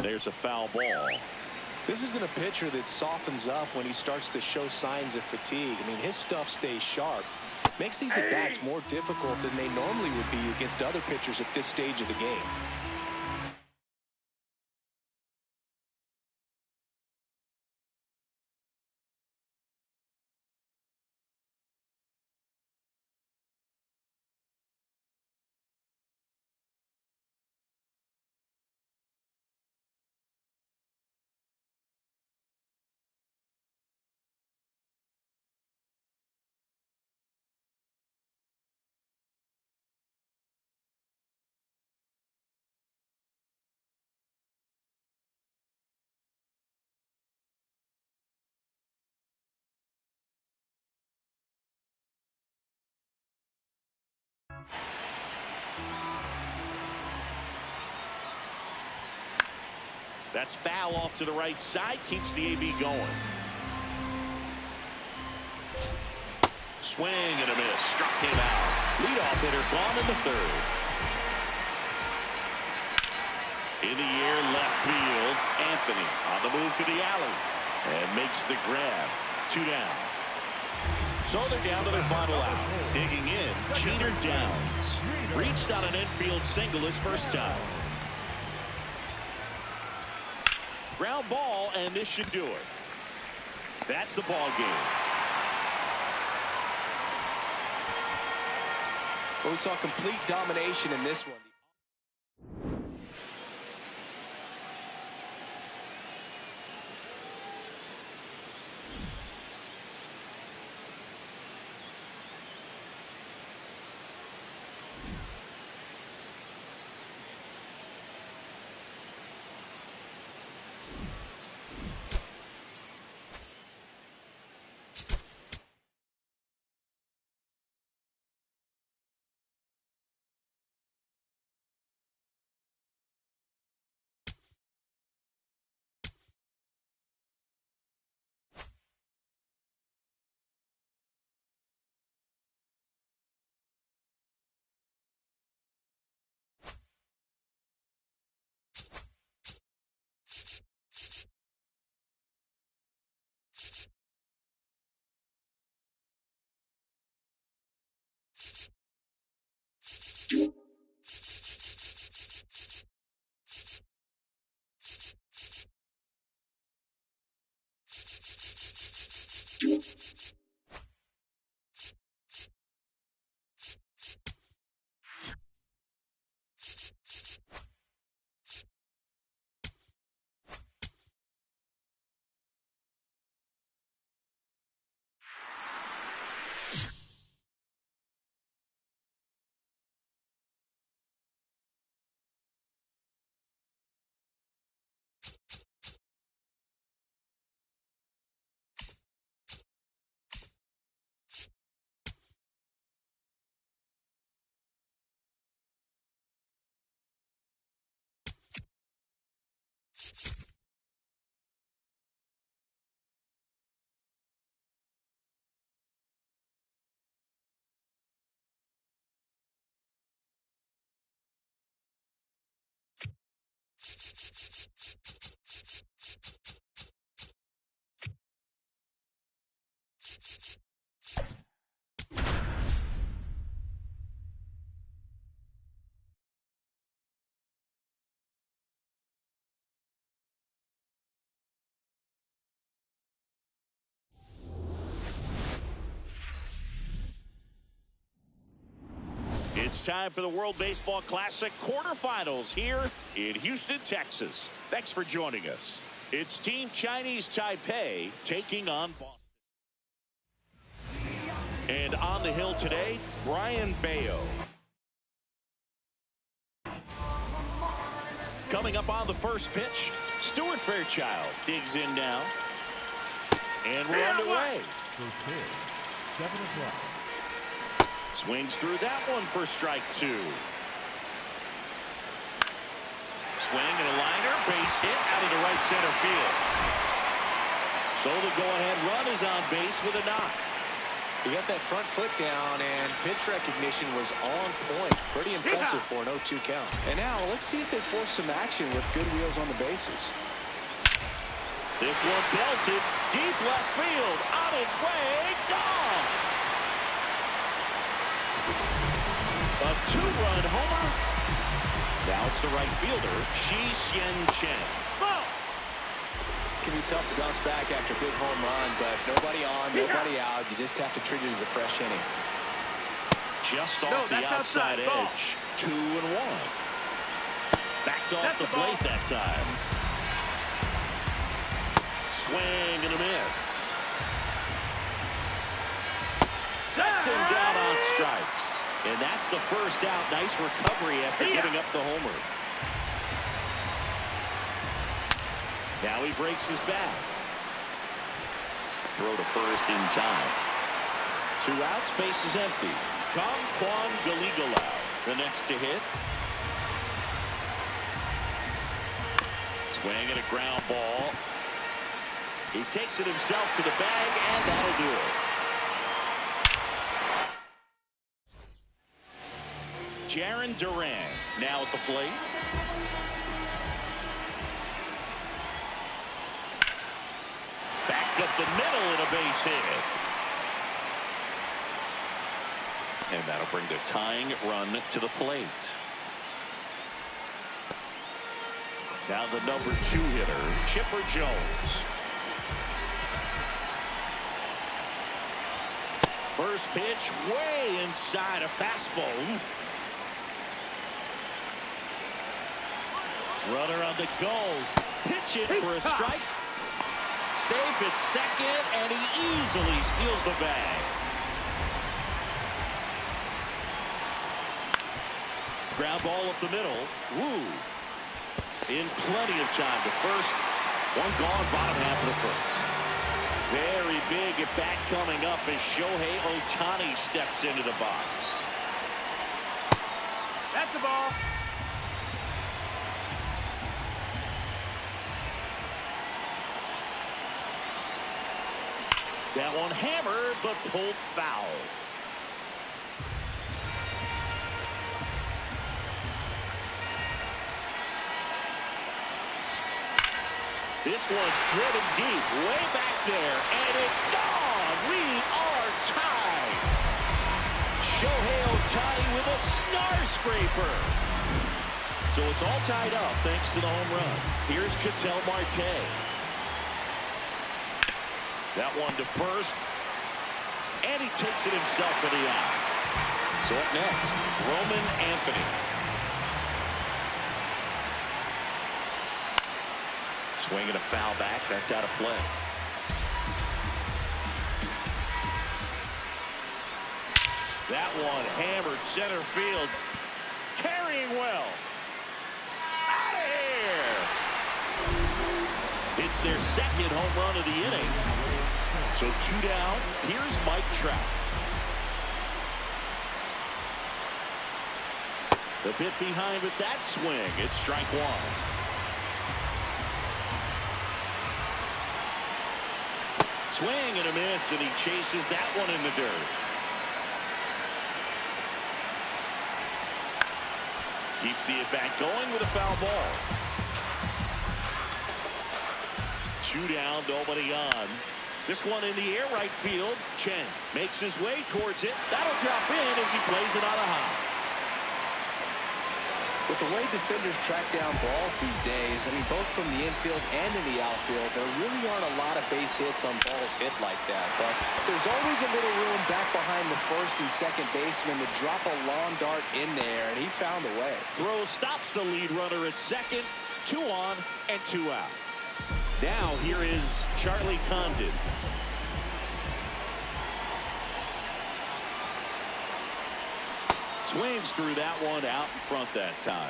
Speaker 1: There's a foul ball.
Speaker 2: This isn't a pitcher that softens up when he starts to show signs of fatigue. I mean, his stuff stays sharp. Makes these at-bats more difficult than they normally would be against other pitchers at this stage of the game.
Speaker 1: That's foul off to the right side. Keeps the AB going. Swing and a miss. Struck him out. Leadoff hitter gone in the third. In the air, left field. Anthony on the move to the alley. And makes the grab. 2 down. So they're down to their final out. Digging in, Jeter Downs. Reached on an infield single his first time. Ground ball, and this should do it. That's the ball game.
Speaker 2: Well, we saw complete domination in this one.
Speaker 1: It's time for the World Baseball Classic quarterfinals here in Houston, Texas. Thanks for joining us. It's Team Chinese Taipei taking on Boston. And on the hill today, Brian Bayo. Coming up on the first pitch, Stuart Fairchild digs in now. And we're underway. Swings through that one for strike 2. Swing and a liner, base hit out of the right center field. So the go-ahead run is on base with a knock.
Speaker 2: He got that front foot down, and pitch recognition was on point. Pretty impressive for an 0-2 count. And now let's see if they force some action with good wheels on the bases.
Speaker 1: This one belted deep left field, on its way, gone. A two-run homer. Now it's the right fielder, Shi-Hsien Chen. Ball.
Speaker 2: It can be tough to bounce back after a big home run, but nobody on, nobody out. You just have to treat it as a fresh inning.
Speaker 1: Just off the outside edge. 2-1. Backed off the plate that time. Swing and a miss. Sets him down on strikes. And that's the first out. Nice recovery after giving up the homer. Now he breaks his back. Throw to first in time. 2 outs, base is empty. Kwan Galigalau, the next to hit. Swing and a ground ball. He takes it himself to the bag, and that'll do it. Jarren Duran now at the plate. Back up the middle and a base hit. And that'll bring the tying run to the plate. Now the number 2 hitter, Chipper Jones. First pitch way inside a fastball. Runner on the go. Pitch it for a strike. Safe at second, and he easily steals the bag. Ground ball up the middle. Woo. In plenty of time to first. One gone, bottom half of the first. Very big at bat coming up as Shohei Ohtani steps into the box.
Speaker 4: That's the ball.
Speaker 1: That one hammered, but pulled foul. This one driven deep, way back there, and it's gone. We are tied. Shohei Ohtani with a star scraper. So it's all tied up thanks to the home run. Here's Ketel Marte. That one to first, and he takes it himself for the out. So up next, Roman Anthony. Swinging a foul back, that's out of play. That one hammered center field, carrying well. Out of here! It's their second home run of the inning. So 2 down. Here's Mike Trout. The bit behind with that swing. It's strike 1. Swing and a miss, and he chases that one in the dirt. Keeps the at-bat going with a foul ball. 2 down, nobody on. This one in the air, right field. Chen makes his way towards it. That'll drop in as he plays it on a high.
Speaker 2: With the way defenders track down balls these days, I mean, both from the infield and in the outfield, there really aren't a lot of base hits on balls hit like that. But there's always a little room back behind the first and second baseman to drop a long dart in there, and he found a way.
Speaker 1: Throw stops the lead runner at second. 2 on and 2 out. Now here is Charlie Condon. Swings through that one out in front that time.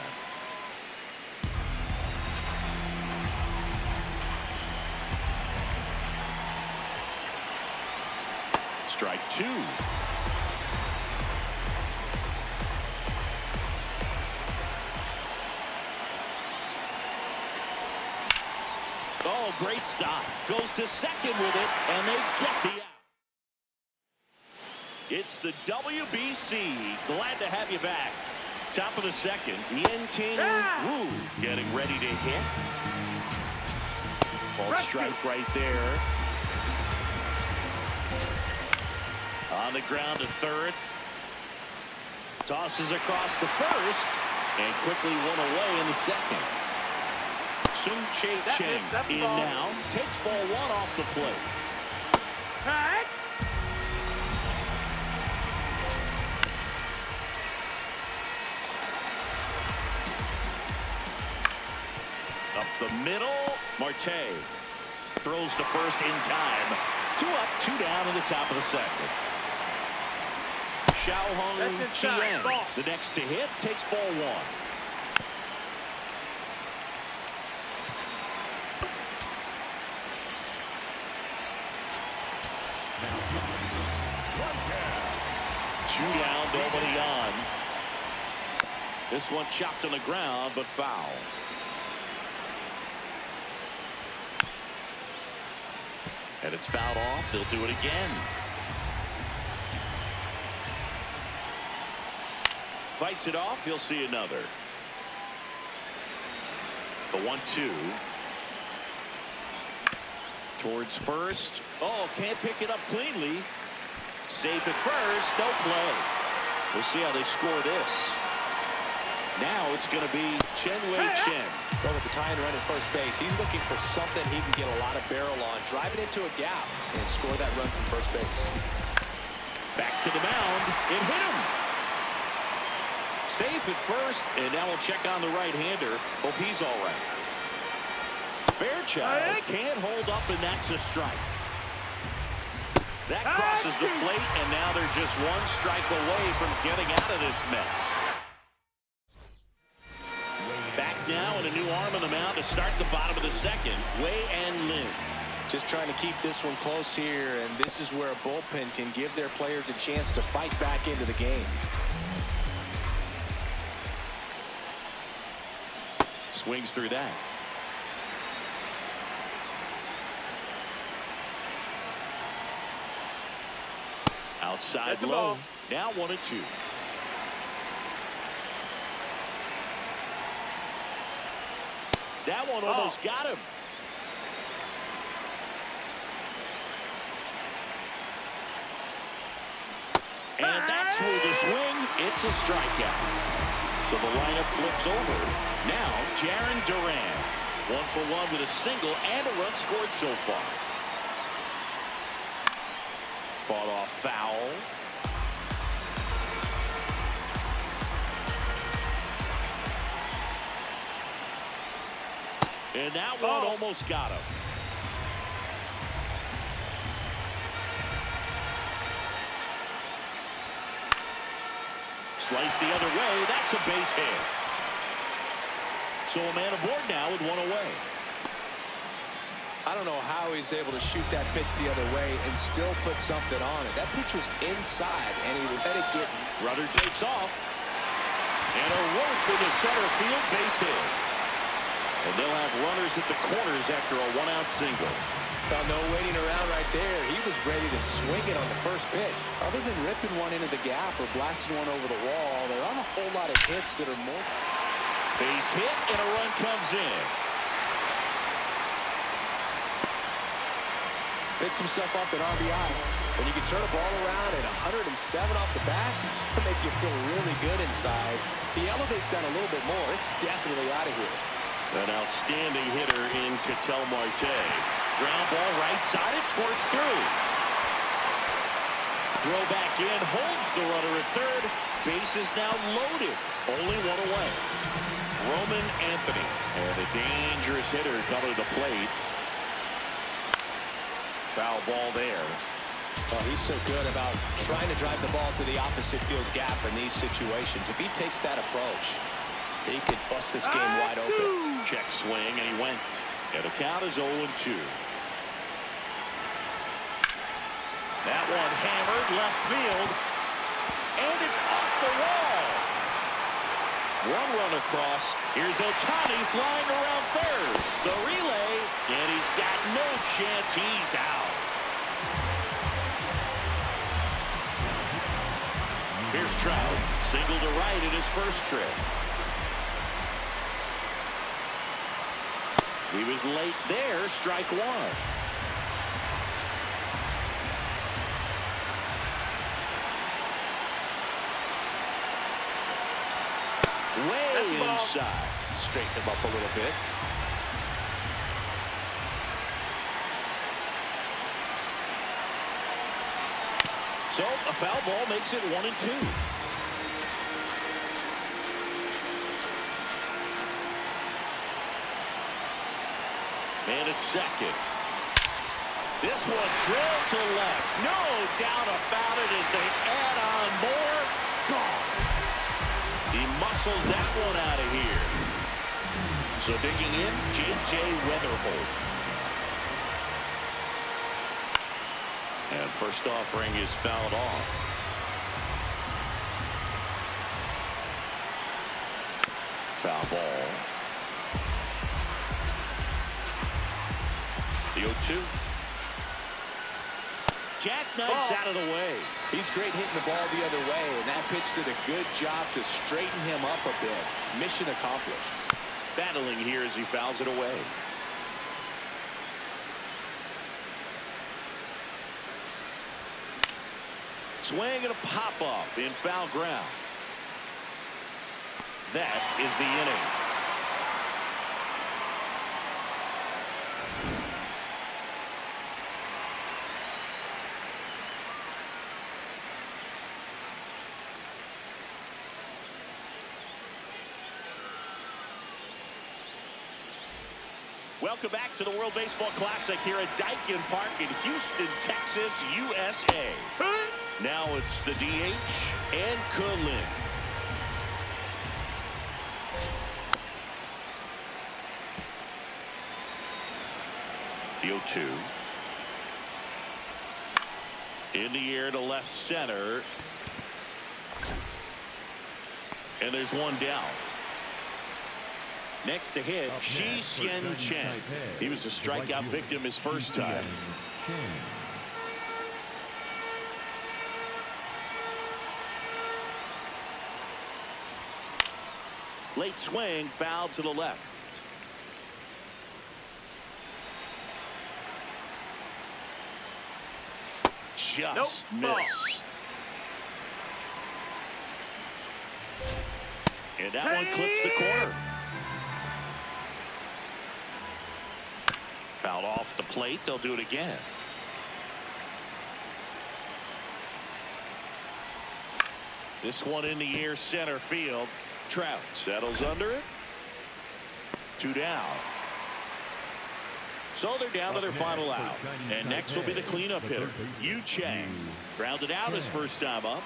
Speaker 1: Strike 2. Oh, great stop. Goes to second with it, and they get the out. It's the WBC. Glad to have you back. Top of the second, Yen-Ting Wu getting ready to hit. Ball strike right there. On the ground to third. Tosses across the first. And quickly one away in the second. Sung Chae Cheng in now. Takes ball one off the plate. Up the middle, Marte throws to first in time. 2 up, 2 down in the top of the second. Xiao-Hung Qian, the next to hit, takes ball one. Two down, nobody on. This one chopped on the ground, but foul. And it's fouled off. They'll do it again. Fights it off. He'll see another. The 1-2. Towards first. Oh, can't pick it up cleanly. Safe at first. No play. We'll see how they score this. Now it's going to be Chen-Wei Chen.
Speaker 2: Well, with the tie and run at first base, he's looking for something he can get a lot of barrel on. Drive it into a gap and score that run from first base.
Speaker 1: Back to the mound. It hit him. Saves at first, and now we'll check on the right-hander. Hope he's all right. Fairchild can't hold up, and that's a strike. That crosses the plate, and now they're just one strike away from getting out of this mess. Back now and a new arm on the mound to start the bottom of the second. Wei and Lin.
Speaker 2: Just trying to keep this one close here, and this is where a bullpen can give their players a chance to fight back into the game.
Speaker 1: Swings through that. Outside low. Now 1-2. That one almost got him. And that's through the swing. It's a strikeout. So the lineup flips over. Now Jarren Duran. 1 for 1 with a single and a run scored so far. Fought off foul. And that one almost got him. Slice the other way. That's a base hit. So a man aboard now with one away.
Speaker 2: I don't know how he's able to shoot that pitch the other way and still put something on it. That pitch was inside, and he let it get.
Speaker 1: Runner takes off. And a rope in the center field base hit. And they'll have runners at the corners after a 1-out single.
Speaker 2: Well, no waiting around right there. He was ready to swing it on the first pitch. Other than ripping one into the gap or blasting one over the wall, there aren't a whole lot of hits that are more.
Speaker 1: Base hit and a run comes in.
Speaker 2: Picks himself up at RBI. When you can turn a ball around at 107 off the bat, it's going to make you feel really good inside. He elevates that a little bit more. It's definitely out of here.
Speaker 1: An outstanding hitter in Ketel Marte. Ground ball right side. It squirts through. Throw back in. Holds the runner at third. Base is now loaded. Only one away. Roman Anthony. And a dangerous hitter coming to the plate. Foul ball there.
Speaker 2: Well, he's so good about trying to drive the ball to the opposite field gap in these situations. If he takes that approach, he could bust this game wide open.
Speaker 1: Check swing, and he went. And the count is 0-2. That one hammered left field. And it's off the wall. One run across. Here's Ohtani flying around third. The relay, and he's got no chance. He's out. Here's Trout. Single to right in his first trip. He was late there. Strike one. Way inside.
Speaker 2: Straighten him up a little bit.
Speaker 1: So a foul ball makes it 1-2. Man at second. This one drilled to left. No doubt about it as they add on more. Gone. He muscles that one out of here. So digging in, J.J. Weatherholt. And first offering is fouled off. Foul ball. The 0-2. Jackknives out of the way.
Speaker 2: He's great hitting the ball the other way, and that pitch did a good job to straighten him up a bit. Mission accomplished.
Speaker 1: Battling here as he fouls it away. Swing and a pop-up in foul ground. That is the inning. Welcome back to the World Baseball Classic here at Daikin Park in Houston, Texas, USA. Now it's the DH and Cullen. The 0-2. In the air to left center. And there's one down. Next to hit, Shi Hsien Chen. He was a strikeout victim his first time. Late swing, foul to the left. Just missed. And that one clips the corner. Fouled off the plate. They'll do it again. This one in the air, center field. Trout settles under it. 2 down. So they're down to their final out. And next will be the cleanup hitter, Yu Chang. Grounded out his first time up.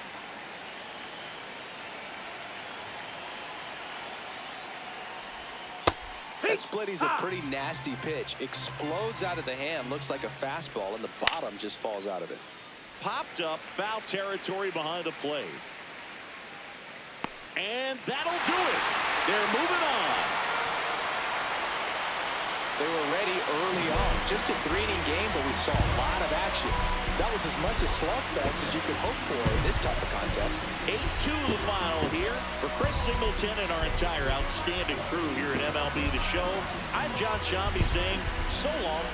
Speaker 2: That split is a pretty nasty pitch. Explodes out of the hand. Looks like a fastball, and the bottom just falls out of it.
Speaker 1: Popped up, foul territory behind the plate. And that'll do it. They're moving on.
Speaker 2: They were ready early on. Just a 3-inning game, but we saw a lot of action. That was as much a slugfest as you could hope for in this type of contest.
Speaker 1: 8-2 the final here. For Chris Singleton and our entire outstanding crew here at MLB The Show, I'm John Shambi saying so long.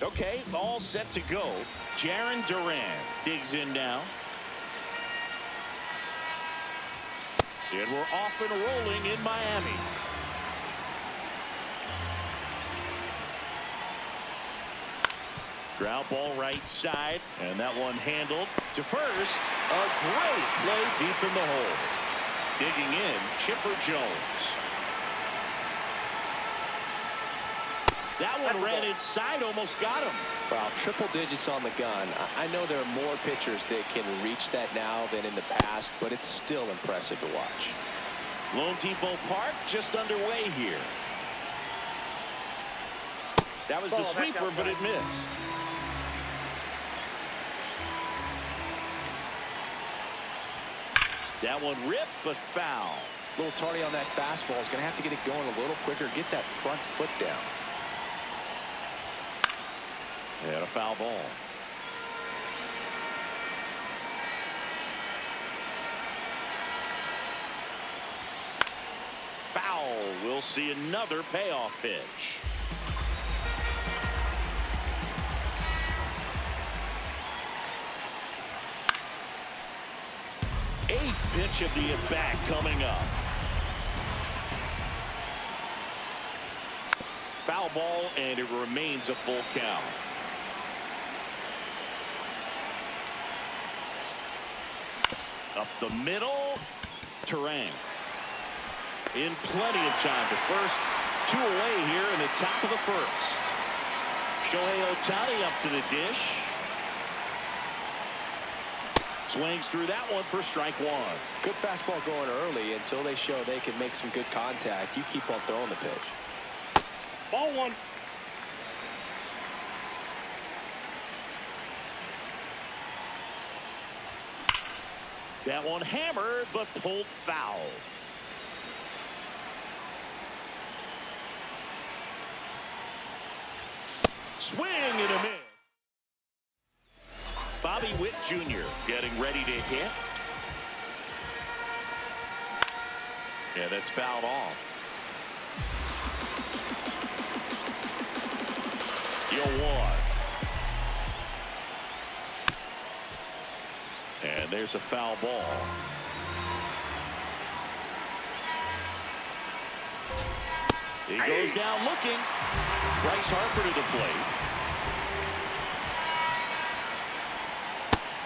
Speaker 1: Okay, all set to go. Jaron Duran digs in now. And we're off and rolling in Miami. Ground ball right side, and that one handled to first. A great play deep in the hole. Digging in, Chipper Jones. That one ran inside, almost got him.
Speaker 2: Wow, triple digits on the gun. I know there are more pitchers that can reach that now than in the past, but it's still impressive to watch.
Speaker 1: Lone Depot Park just underway here. That was the sweeper, but it missed. That one ripped, but foul.
Speaker 2: A little tardy on that fastball. Is going to have to get it going a little quicker, get that front foot down.
Speaker 1: And a foul ball. Foul. We'll see another payoff pitch. Eighth pitch of the at-bat coming up. Foul ball, and it remains a full count. Up the middle, Turan. In plenty of time to first. 2 away here in the top of the first. Shohei Ohtani up to the dish. Swings through that one for strike one.
Speaker 2: Good fastball going early until they show they can make some good contact. You keep on throwing the pitch.
Speaker 4: Ball one.
Speaker 1: That one hammered, but pulled foul. Swing and a miss. Bobby Witt Jr. getting ready to hit. Yeah, that's fouled off. one. And there's a foul ball. He goes down looking. Bryce Harper to the plate.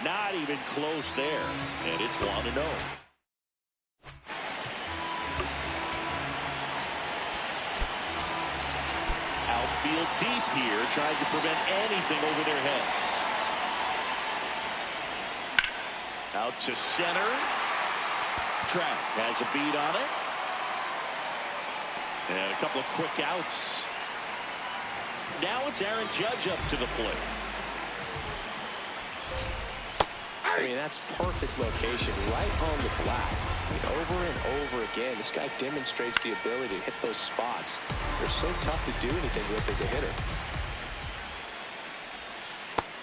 Speaker 1: Not even close there. And it's 1-0. Outfield deep here, trying to prevent anything over their heads. Out to center. Trout has a beat on it. And a couple of quick outs. Now it's Aaron Judge up to the plate.
Speaker 2: I mean, that's perfect location, right on the black. I mean, over and over again, this guy demonstrates the ability to hit those spots. They're so tough to do anything with as a hitter.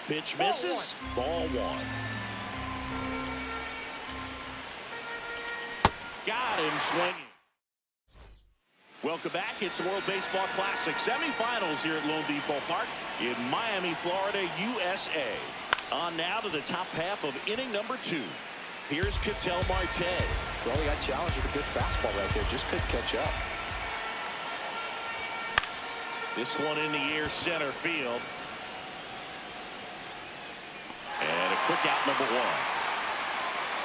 Speaker 1: Pitch misses. Ball one. Got him swinging. Welcome back. It's the World Baseball Classic semifinals here at Lone Depot Park in Miami, Florida, USA. On now to the top half of inning number 2. Here's Ketel Marte.
Speaker 2: Well, he got challenged with a good fastball right there. Just couldn't catch up.
Speaker 1: This one in the air, center field. And a quick out, number 1.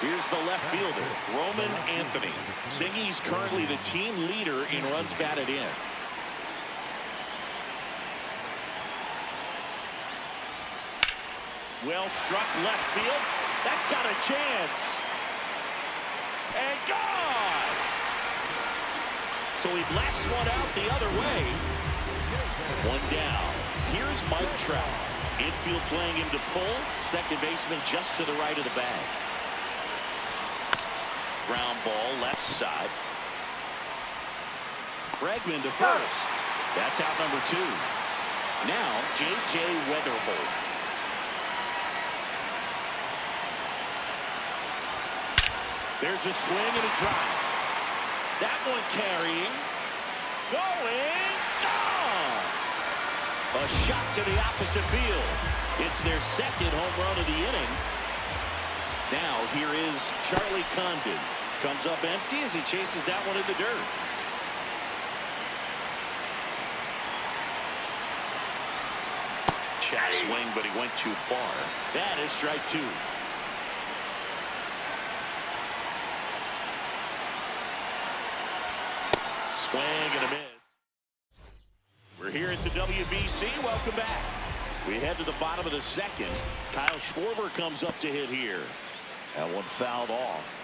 Speaker 1: Here's the left fielder, Roman Anthony. Singy's currently the team leader in runs batted in. Well struck left field. That's got a chance. And gone. So he blasts one out the other way. One down. Here's Mike Trout. Infield playing him to pull. Second baseman just to the right of the bag. Ground ball left side. Bregman to first. That's out number 2. Now J.J. Weatherholt. There's a swing and a drive. That one carrying. Going. Gone. A shot to the opposite field. It's their second home run of the inning. Now here is Charlie Condon. Comes up empty as he chases that one in the dirt. Check swing, but he went too far. That is strike 2. Swing and a miss. We're here at the WBC. Welcome back. We head to the bottom of the second. Kyle Schwarber comes up to hit here. That one fouled off.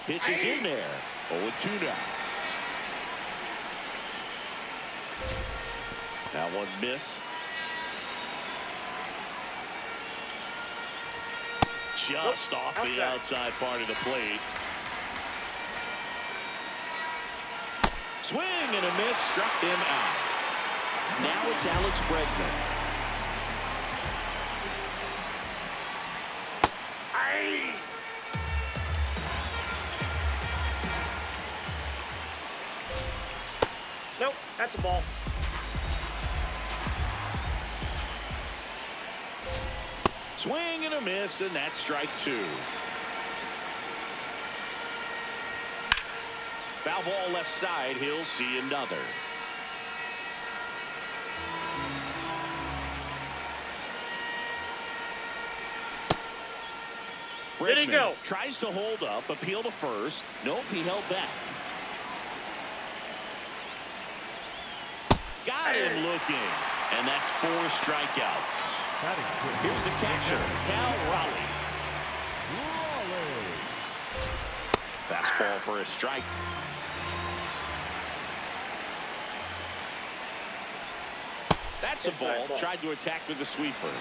Speaker 1: Pitch is in there. 0-2 now. That one missed. Just off the outside part of the plate. Swing and a miss, struck him out. Now it's Alex Bregman.
Speaker 4: Nope, that's a ball.
Speaker 1: Swing and a miss, and that's strike 2. Foul ball left side. He'll see another.
Speaker 4: Did he go?
Speaker 1: Tries to hold up, appeal to first. Nope, he held back. Got him looking, and that's 4 strikeouts. Here's the catcher, Cal Raleigh. Fastball for a strike. That's a ball. Tried to attack with the sweeper.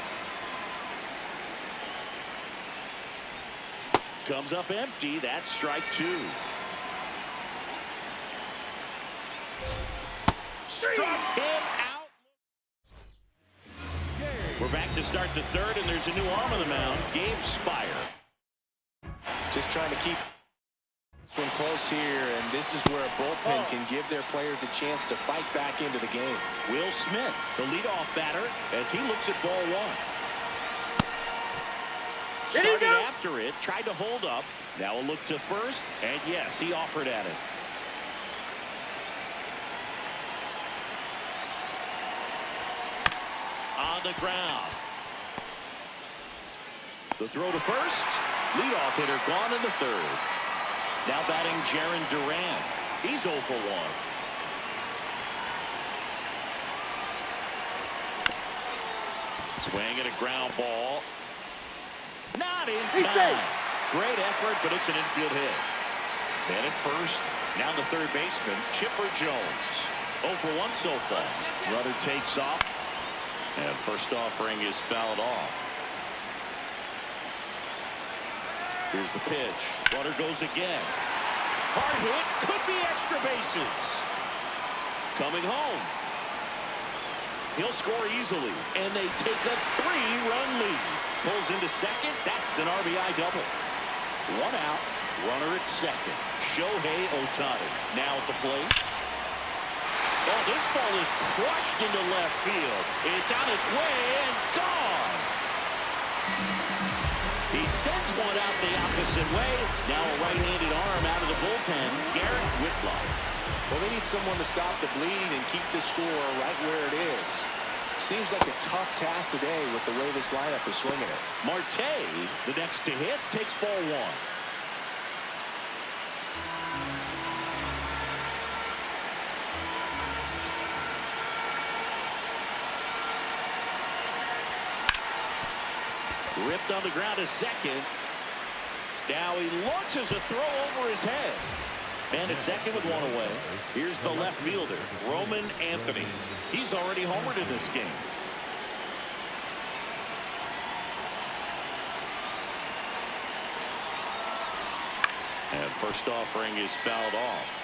Speaker 1: Comes up empty. That's strike 2. Struck him out. We're back to start the third, and there's a new arm on the mound, Gabe Spire.
Speaker 2: Just trying to keep this one close here, and this is where a bullpen can give their players a chance to fight back into the game.
Speaker 1: Will Smith, the leadoff batter, as he looks at ball 1. Started after it, tried to hold up. Now a look to first, and yes, he offered at it. On the ground. The throw to first. Leadoff hitter gone in the third. Now batting Jaron Duran. He's 0 for 1. Swing at a ground ball. Not in time. Great effort, but it's an infield hit. And at first, now the third baseman, Chipper Jones. 0 for 1 so far. Runner takes off. And first offering is fouled off. Here's the pitch. Runner goes again. Hard hit. Could be extra bases. Coming home. He'll score easily. And they take a 3-run lead. Pulls into second. That's an RBI double. 1 out. Runner at second. Shohei Ohtani now at the plate. Oh, this ball is crushed into left field. It's on its way and gone. He sends one out the opposite way. Now a right-handed arm out of the bullpen. Garrett Whitlock.
Speaker 2: Well, they need someone to stop the bleed and keep the score right where it is. Seems like a tough task today with the way this lineup is swinging it.
Speaker 1: Marte, the next to hit, takes ball 1. Ripped on the ground to second. Now he launches a throw over his head. And at second with 1 away. Here's the left fielder, Roman Anthony. He's already homered in this game. And first offering is fouled off.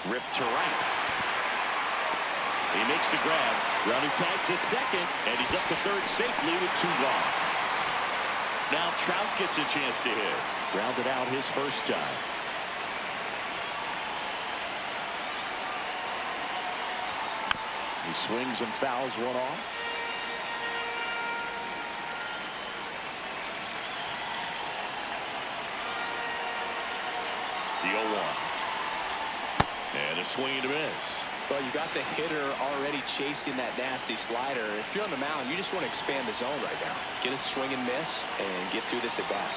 Speaker 1: Ripped to right. He makes the grab. Running tags at second, and he's up to third safely with 2 gone. Now Trout gets a chance to hit. Grounded out his first time. He swings and fouls one off. The 0-1. And a swing and a miss.
Speaker 2: Well, you got the hitter already chasing that nasty slider. If you're on the mound, you just want to expand the zone right now. Get a swing and miss and get through this at bat.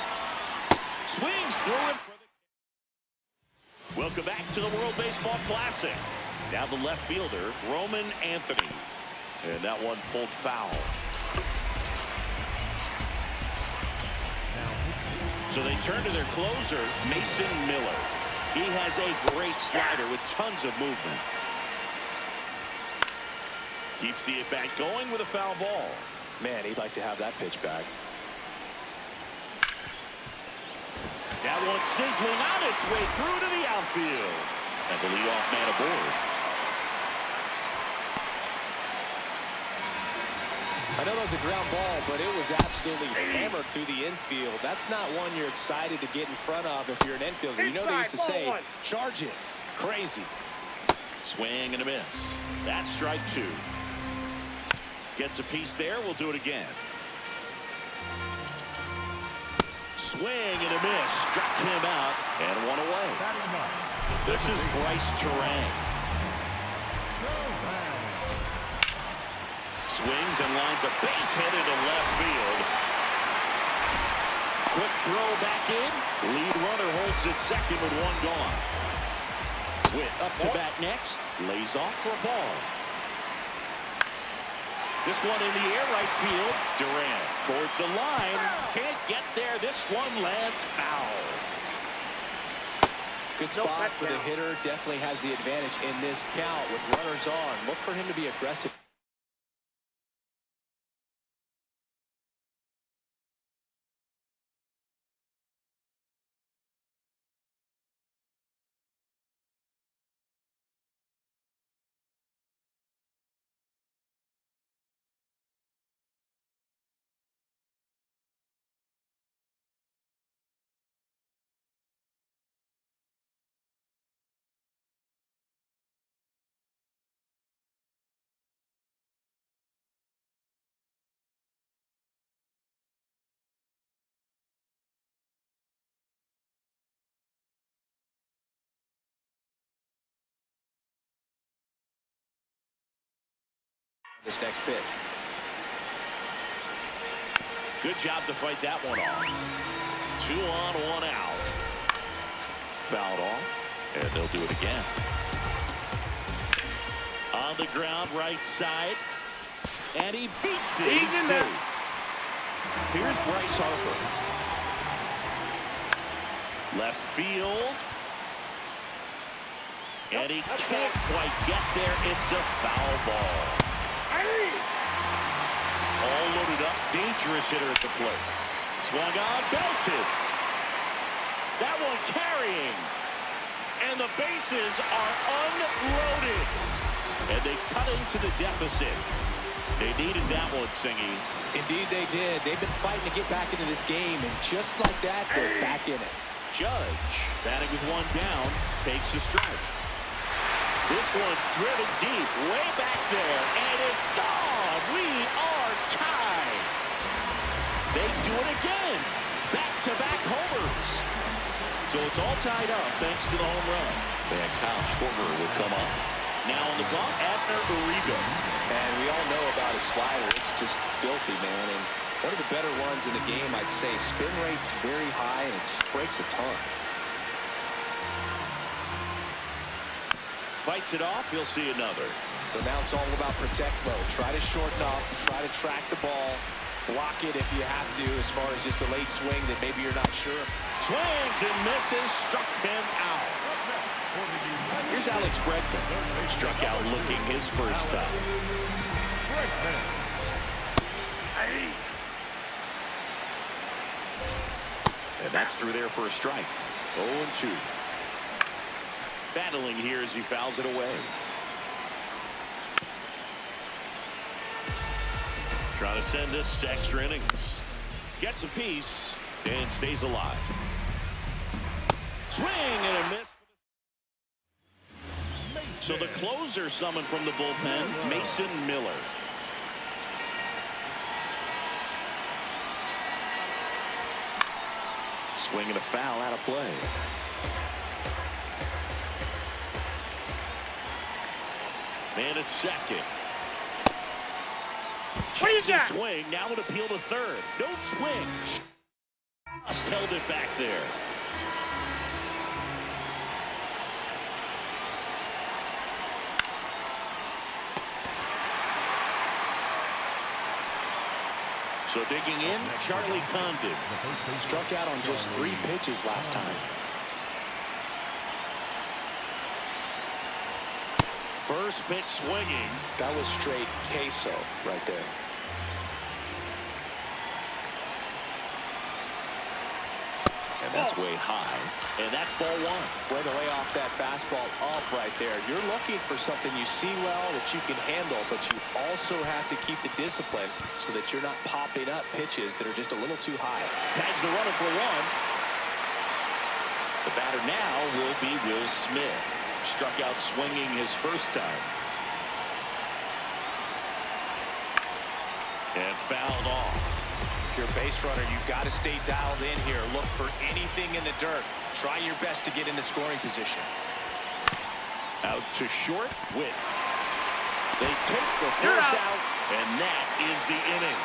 Speaker 1: Swings through it. Welcome back to the World Baseball Classic. Now the left fielder, Roman Anthony. And that one pulled foul. So they turn to their closer, Mason Miller. He has a great slider with tons of movement. Keeps the at-bat going with a foul ball.
Speaker 2: Man, he'd like to have that pitch back.
Speaker 1: That one sizzling on its way through to the outfield. And the leadoff man aboard.
Speaker 2: I know that was a ground ball, but it was absolutely hammered through the infield. That's not one you're excited to get in front of if you're an infielder. You know they used to say, charge it. Crazy.
Speaker 1: Swing and a miss. That's strike 2. Gets a piece there. We'll do it again. Swing and a miss. Struck him out and one away. This is Bryce Terang. Swings and lines a base hit into left field. Quick throw back in. Lead runner holds at second with 1 gone. Witt up to bat next. Lays off for a ball. This one in the air, right field. Durant towards the line. Can't get there. This one lands foul.
Speaker 2: Good spot for the hitter. Definitely has the advantage in this count with runners on. Look for him to be aggressive. This next pitch.
Speaker 1: Good job to fight that one off. 2 on, 1 out. Fouled off, and they'll do it again. On the ground, right side, and he beats it. He's safe. Here's Bryce Harper. Left field. And he can't quite get there. It's a foul ball. All loaded up, dangerous hitter at the plate. Swung on, belted. That one carrying. And the bases are unloaded. And they cut into the deficit. They needed that one, Singy.
Speaker 2: Indeed they did. They've been fighting to get back into this game, and just like that, they're back in it.
Speaker 1: Judge, batting with 1 down, takes a strike. This one driven deep, way back there, and it's gone. We are tied. They do it again. Back-to-back homers. So it's all tied up thanks to the home run. And Kyle Schwarber will come up. Now on the ball, Abner Uribe.
Speaker 2: And we all know about his slider. It's just filthy, man. And one of the better ones in the game, I'd say. Spin rate's very high, and it just breaks a ton.
Speaker 1: Fights it off, he'll see another.
Speaker 2: So now it's all about protect mode. Try to shorten up, try to track the ball, block it if you have to, as far as just a late swing that maybe you're not sure.
Speaker 1: Swings and misses, struck him out. Here's Alex Bregman. Struck out looking his first time. And that's through there for a strike. 0-2. Battling here as he fouls it away. Trying to send this to extra innings. Gets a piece and stays alive. Swing and a miss. So the closer summoned from the bullpen, Mason Miller. Swing and a foul out of play. Man at second.
Speaker 4: What is that?
Speaker 1: Swing, now an appeal to third. No swing. Just held it back there. So digging in, Charlie Condon.
Speaker 2: Struck out on just 3 pitches last time.
Speaker 1: First pitch swinging.
Speaker 2: That was straight queso right there.
Speaker 1: And that's way high. And that's ball 1.
Speaker 2: Way to lay off that fastball up right there. You're looking for something you see well that you can handle, but you also have to keep the discipline so that you're not popping up pitches that are just a little too high.
Speaker 1: Tags the runner for 1. The batter now will be Will Smith. Struck out swinging his first time. And fouled off.
Speaker 2: If you're a base runner, you've got to stay dialed in here. Look for anything in the dirt. Try your best to get into scoring position.
Speaker 1: Out to short. Witt. They take the force out, and that is the inning.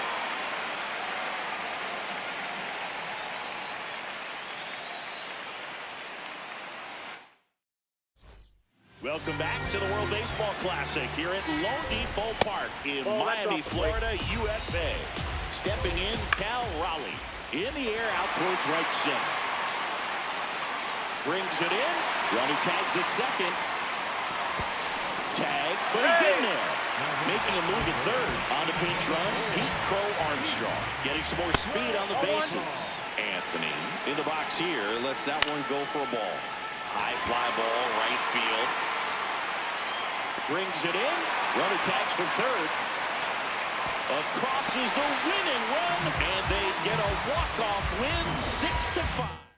Speaker 1: Welcome back to the World Baseball Classic here at Lone Depot Park in Miami, Florida, USA. Stepping in, Cal Raleigh. In the air, out towards right center. Brings it in. Runner tags at second. Tag, but he's in there. Making a move at third. On the pinch run, Pete Crow Armstrong. Getting some more speed on the bases. Anthony in the box here. Lets that one go for a ball. High fly ball, right field. Brings it in. Runner tags from third. Across is the winning run, and they get a walk-off win, 6-5.